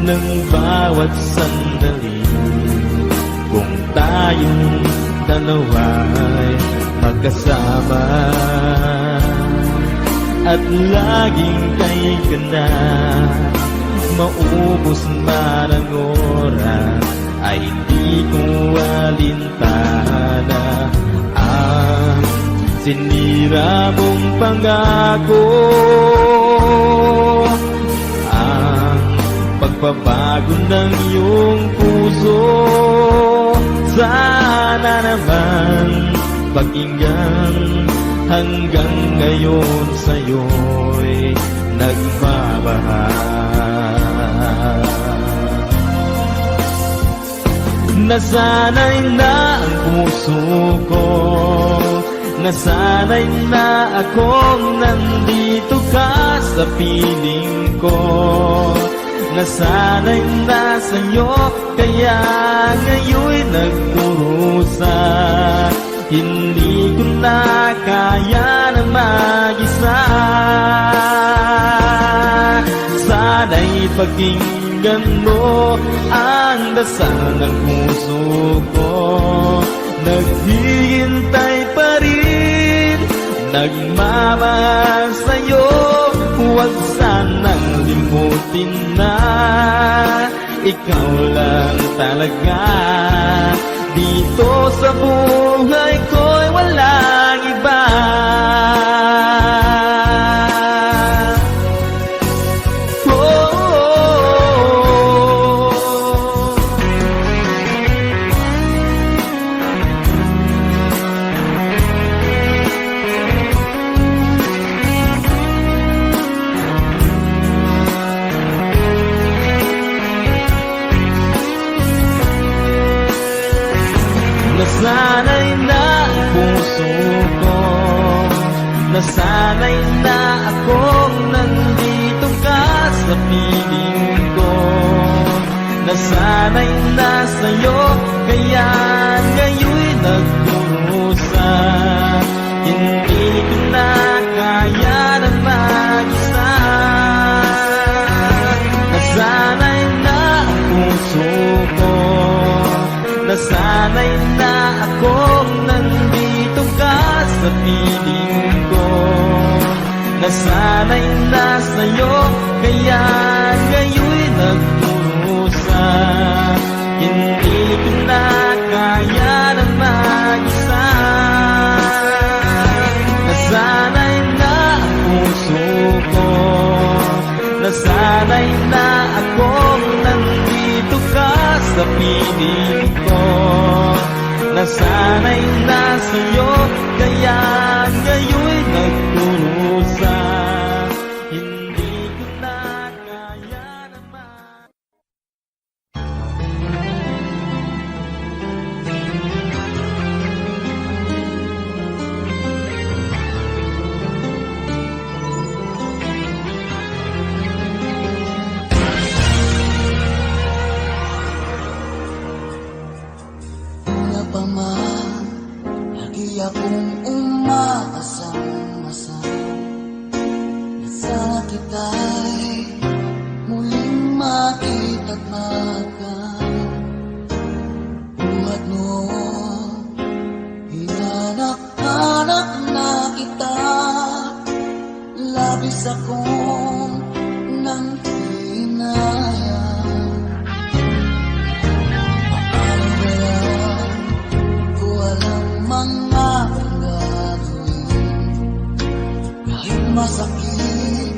ng bawat sandali. Kung tayong dalawa'y magkasama at laging kay ganda, maubos man ang oras ay di ko alintana ang sinira mong pangako. Ang pagbabago ng iyong puso, sana naman pakinggan. Hanggang ngayon sa'yo'y nagmamahal. Nasanay na ang puso ko, nasanay na akong nandito ka sa piling ko. Nasanay na sa'yo, kaya ngayon'y nagdurusa. Hindi ko na kaya na mag-isa. Sana'y pakinggan mo ang dasal ng puso ko. Naghihintay pa rin, nagmamahal sa'yo. Huwag sanang limutin na ikaw lang talaga. Dito sa buhay ko'y walang iba. Nasanay na akong nandito ka sa piling ko. Nasanay na sa'yo, kaya ngayon'y nagdurusa. Hindi ko na kaya na mag-isa. Nasanay na ang puso ko. Nasanay na akong nandito ka sa piling ko. Nasanay na sa'yo, kaya ngayon'y nagdurusa. Hindi ko na kaya na mag-isa. Nasanay na ang puso ko. Nasanay na akong nandito ka sa piling ko. Nasanay na sa'yo, kaya ngayon'y nagdurusa. Hindi ko na kaya naman. Una pa man, lagi akong umaasang-asang na sana kita'y muling makita't makan. Buhat noon, hinanak-hanak na kita, labis akong nang hinayang. Paano kaya ko alam mga gagawin, kahit masakit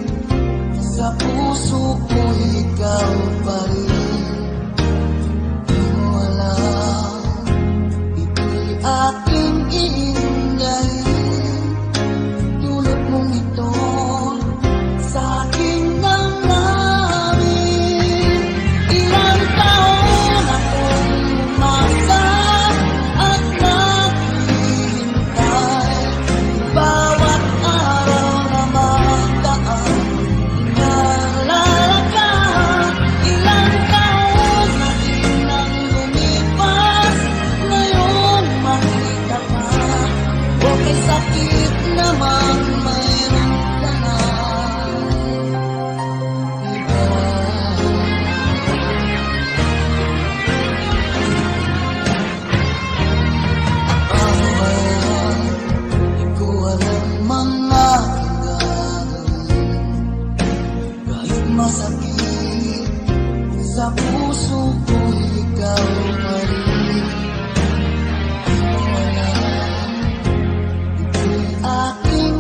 sa puso ko, ikaw pa rin. Di mo alam, ito'y aking iingayin. Tulad mong ito sa aking nangamin. Ilang taon akong umasa at naghihintay. Bawat araw na magdaan, inalalakad. Ilang taon na din ang lumipas, ngayon makita ka. Okay, sakit naman, mayroon ka na iba. Ano ba yan? Di ko alam mga gagawin, kahit masakit sa puso ko, ikaw pa rin. Di mo alam, ito'y aking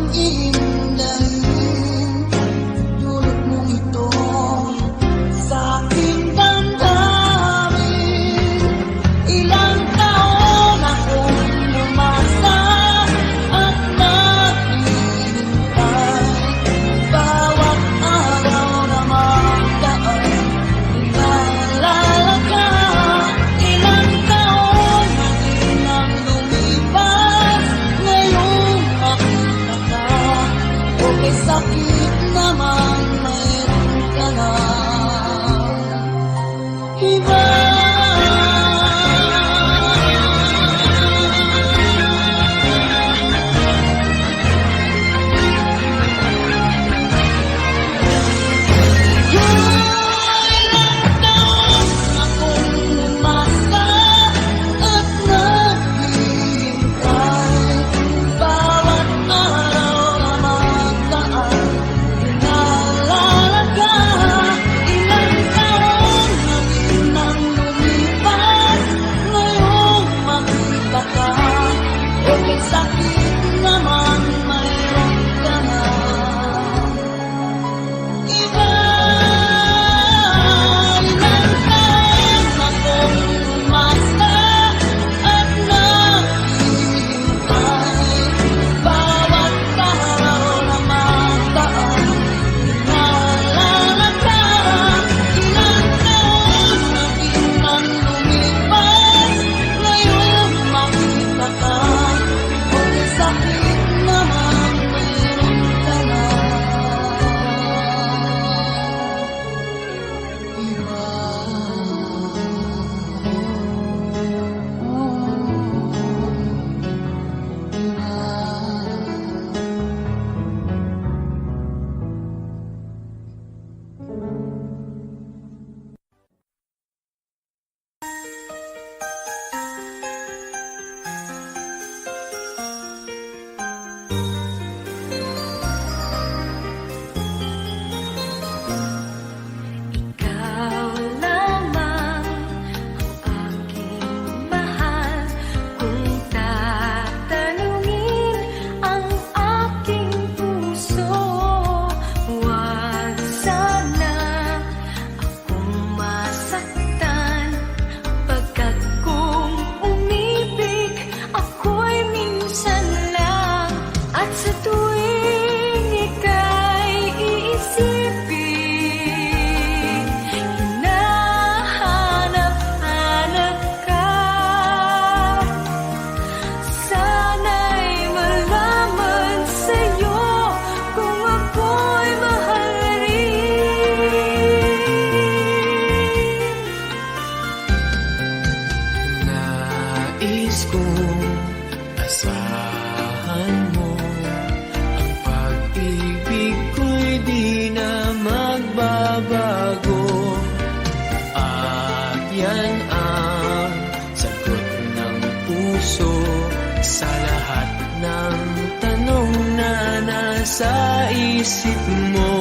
lahat ng tanong na nasa isip mo.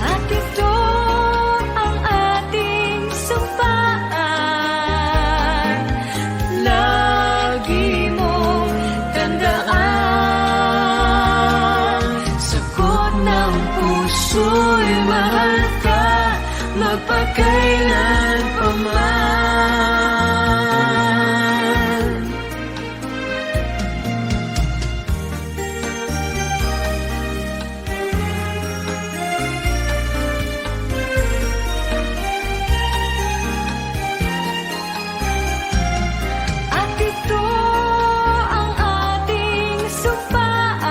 At ito ang ating sumpaan. Lagi mong tandaan, Sagot ng puso'y mahal ka, magpakailan pa man. at ito ang ating sumpaan.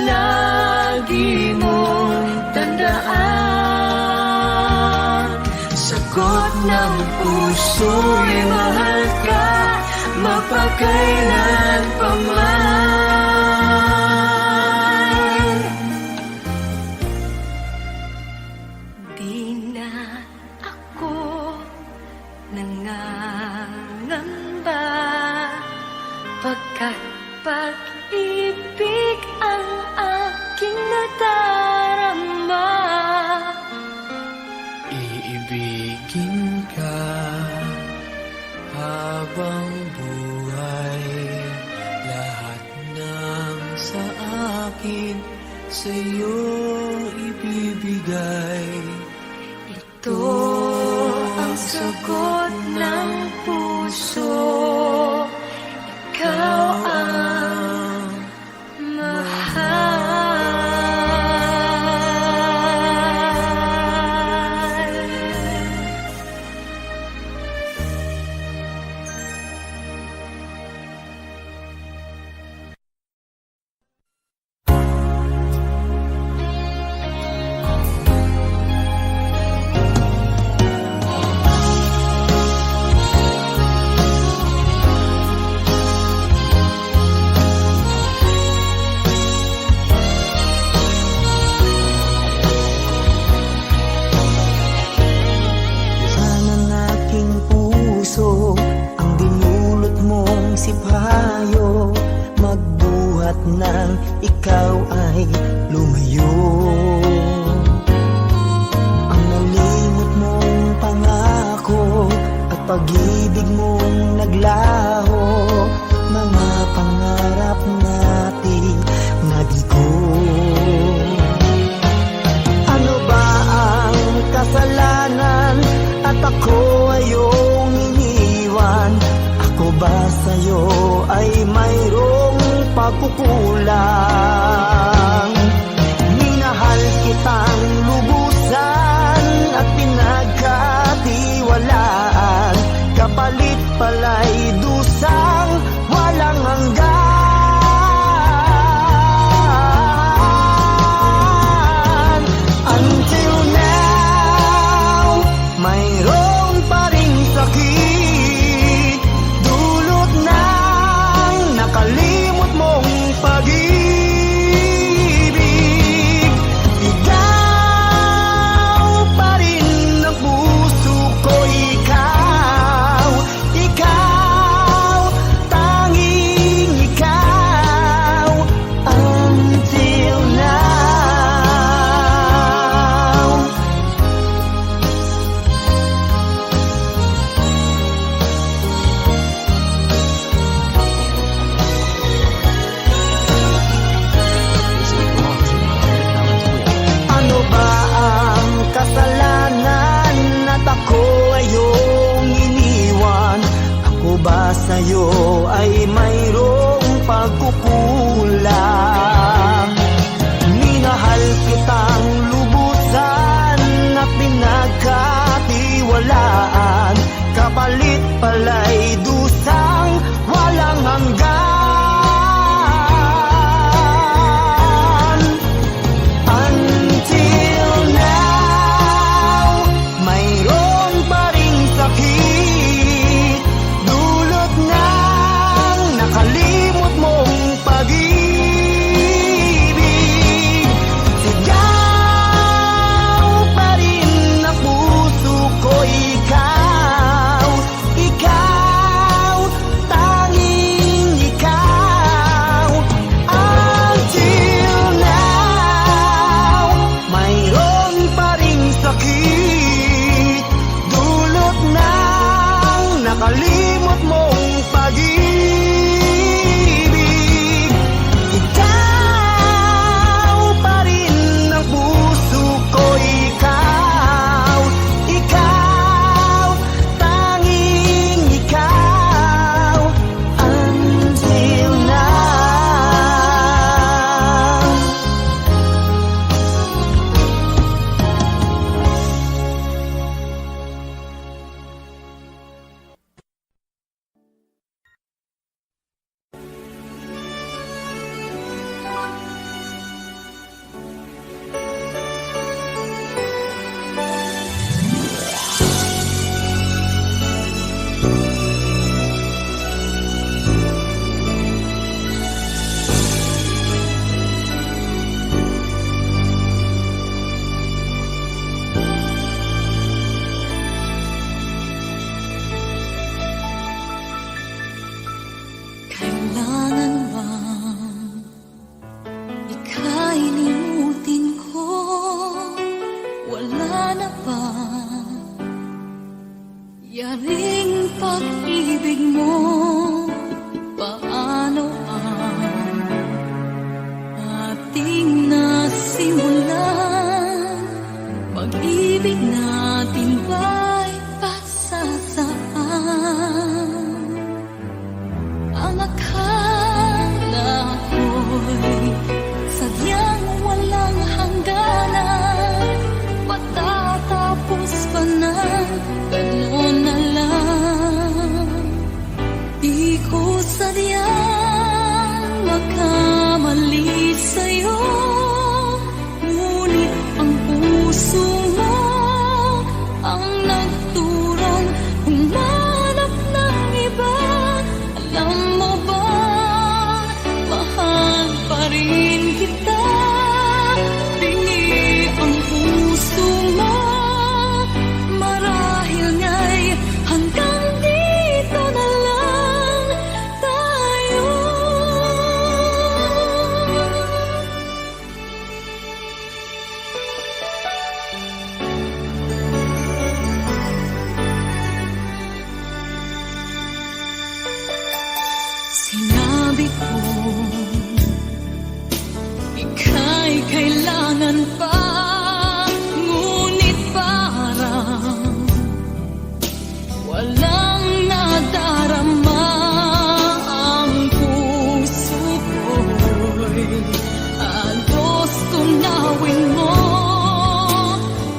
Lagi mong tandaan, sagot ng puso'y mahal ka, mapagkailan pa man. Di na ako nangangamba, pagkat pag-ibig ang aking nadarama. Iibigin ka habang buhay, lahat ng sa akin sa'yo ibibigay. Ito ang sagot ng puso, ikaw ang mahal. Sana ng aking puso ang dinulot mong sipayo, magbuhat ng ikaw ay lumayo. Ang nalimot mong pangako at pag-ibig mong naglaho, mga pangarap natin nabigo. Ano ba ang kasalanan at ako ay iyong iniwan? Ako ba sa'yo ay mayroong pagkukulang? Minahal kitang lubusan at pinagkatiwalaan, kapalit pala'y dusang walang hanggan. Until now, mayroon pa ring sakit, dulot ng nakalimot mong pag-ibig. Ang akala ko'y sadyang walang hangganan, patatapos pa na gano'n na lang. Di ko sadyang makamali sa'yo, ngunit ang puso mo ang nagturong humanap ng iba. Alam mo ba, mahal pa rin kita. Bingi ang puso mo, marahil nga'y hanggang dito na lang tayo. Sinabi ko, ika'y kailangan pa, ngunit parang walang nadarama ang puso ko'y halos tunawin mo,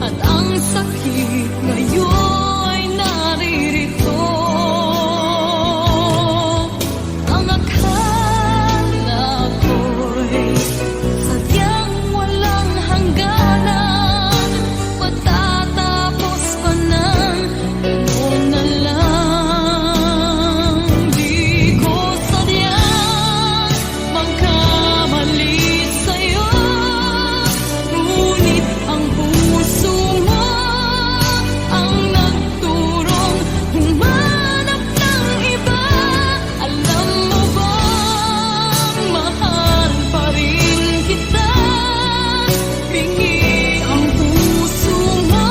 at ang sakit ngayon'y naririto. Ang akala ko'y sadyang walang hangganan, patatapos pa ng gano'n na lang. Di ko sadyang magkamali sa'yo, ngunit ang puso mo ang nagturong humanap ng iba. Alam mo bang mahal pa rin kita? Bingi ang puso mo,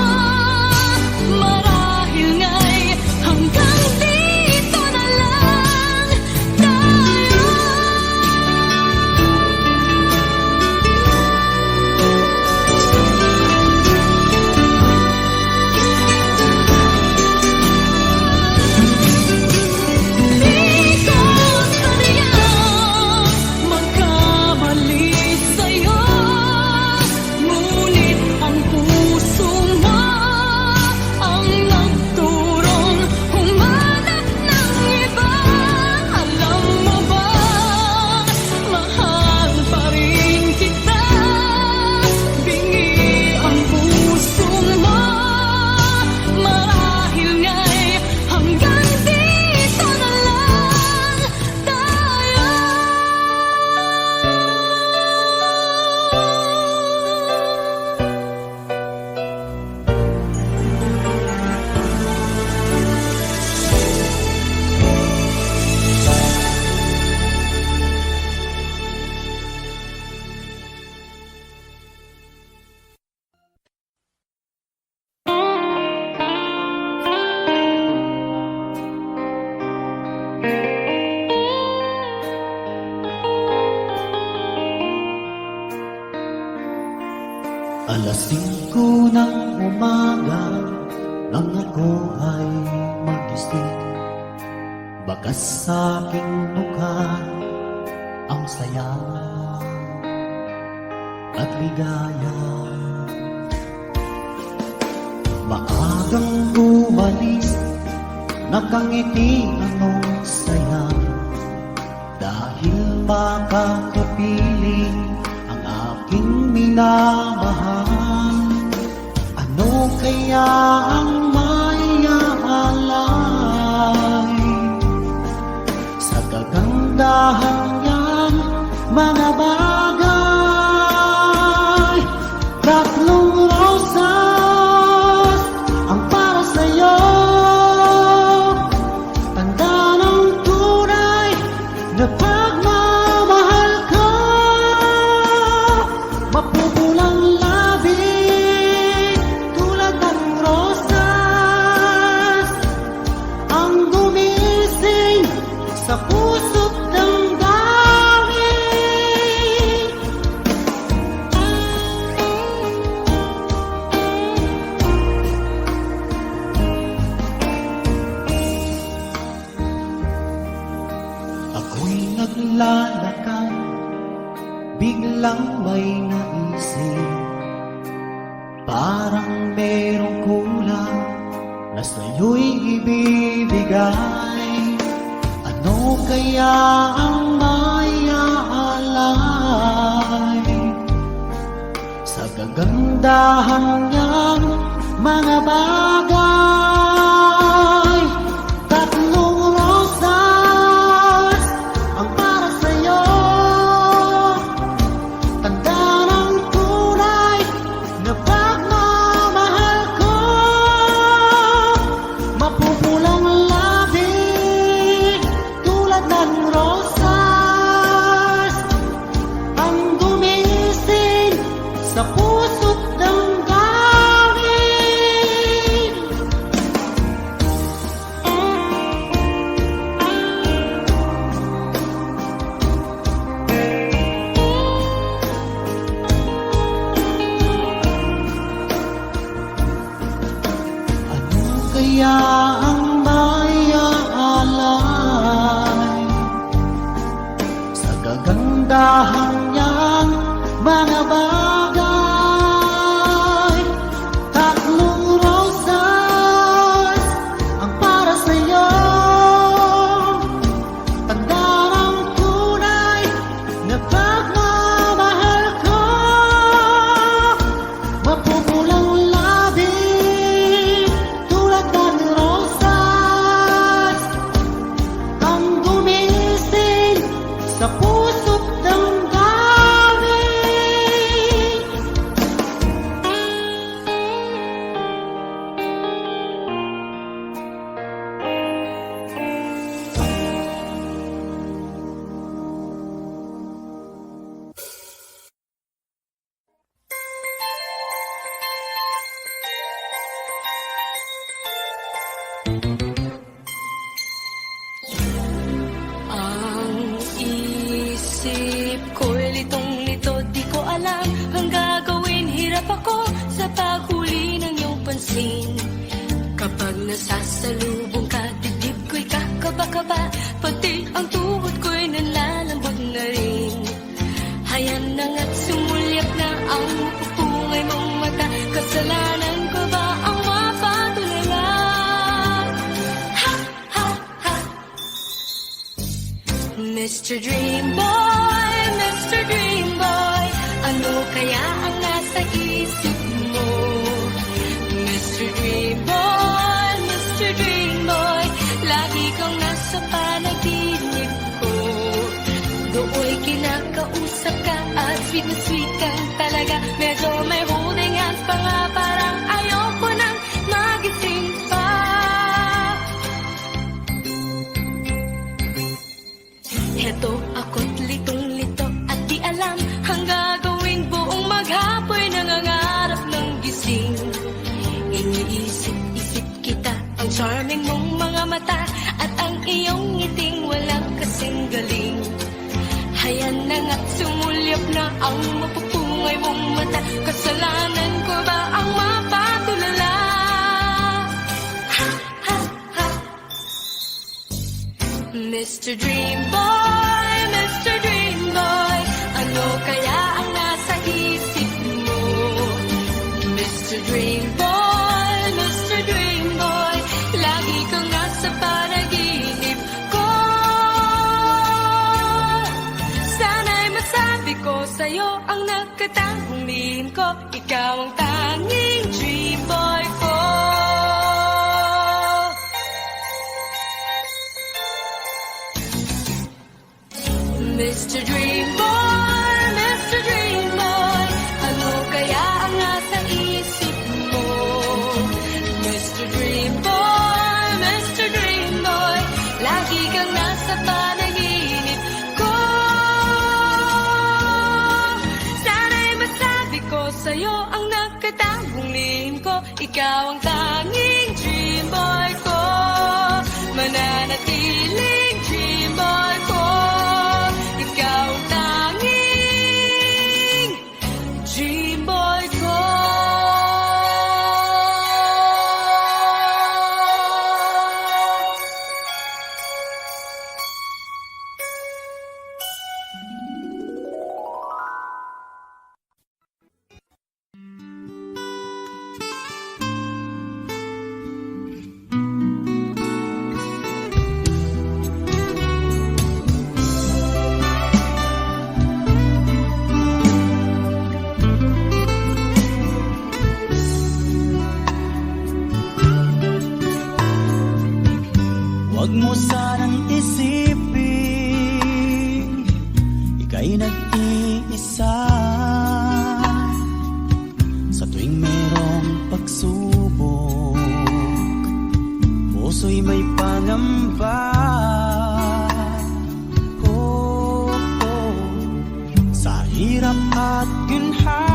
marahil nga'y hanggang dito na lang tayo. Di ko sadyang magkamali sa'yo, ngunit ang puso mo ang nagturong humanap ng iba. Alam mo ba, mahal pa rin kita. Bingi ang puso mo, marahil nga'y hanggang dito na lang tayo. Alas 5 ng umaga nang ako ay magising, bakas sa aking mukha ang saya at ligaya. Maagang umalis, nakangiti ang saya, dahil makakapiling ang aking minamahal. Ano kaya ang maiaalay sa kagandahan niyang mga bagay? Tatlong rosas ang para sa'yo, tanda ng tunay na pagmamahal ko. Mapupulang labi tulad ng rosas ang gumising sa puso't damdamin. ako'y naglalakad, biglang may naisip, parang merong kulang na sa'yo'y ibibigay. Ano kaya ang maiaalay sa kagandahan niyang mga bagay? Tatlong rosas ang para sa'yo, tanda ng tunay na pagmamahal ko. Mapupulang labi tulad ng rosas, ang gumising sa puso't damdamin. Ano kaya ang maiaalay sa kagandahan niyang mga bagay? Tatlong rosas ang para sa'yo, tanda ng tunay na pagmamahal ko. Mapupulang labi tulad ng rosas, ang gumising sa puso't damdamin. Ang isip ko'y litong-lito, di ko alam ang gagawin. Hirap ako sa paghuli ng iyong pansin. Kapag nasasalubong ka, dibdib ko'y kakaba-kaba, pati ang tuhod ko'y nalalambot na rin. Hayan na nga't sumulyap na ang pupungay mong mata. Kasalanan ko ba ang mapatulala? Ha, ha, ha. Mr. Dream Boy, Mr. Dream Boy, ano kaya ang nasa isip mo? Mr. Dream Boy, Mr. Dream Boy, lagi kang nasa panaginip ko. Dooy kinakausap ka at sweet na sweet kang talaga. Medyo may holding hands pa nga, parang ayoko nang magising pa. Heto ako't litong-lito at di alam ang gagawin. Buong maghapoy nangangarap ng gising. Iniisip-isip kita, ang charming mong mga mata at ang iyong ngiting walang kasing galing. Hayan na nga't sumulyap na ang mapupungay mong mata. Kasalanan ko ba ang mapatulala? Ha, ha, ha. Mr. Dream Boy, Mr. Dream Boy, ano kaya ang nasa isip mo? Mr. Dream Boy, Mr. Dream Boy, lagi kang nasa panaginip ko. Sana'y masabi ko sa'yo ang nakatanging lihim ko. Ikaw ang tanging dream boy ko. Mr. Dream Boy, Mr. Dream Boy, ano kaya ang nasa isip mo? Mr. Dream Boy, Mr. Dream Boy, lagi kang nasa panaginip ko. Sana'y masabi ko sa'yo ang nakatanging lihim ko. Ikaw ang tanging dream boy ko, mananatiling dream boy ko. Ikaw ang Ika'y nag-iisa sa tuwing merong pagsubok. Puso'y may pangamba. Sa hirap at ginhawa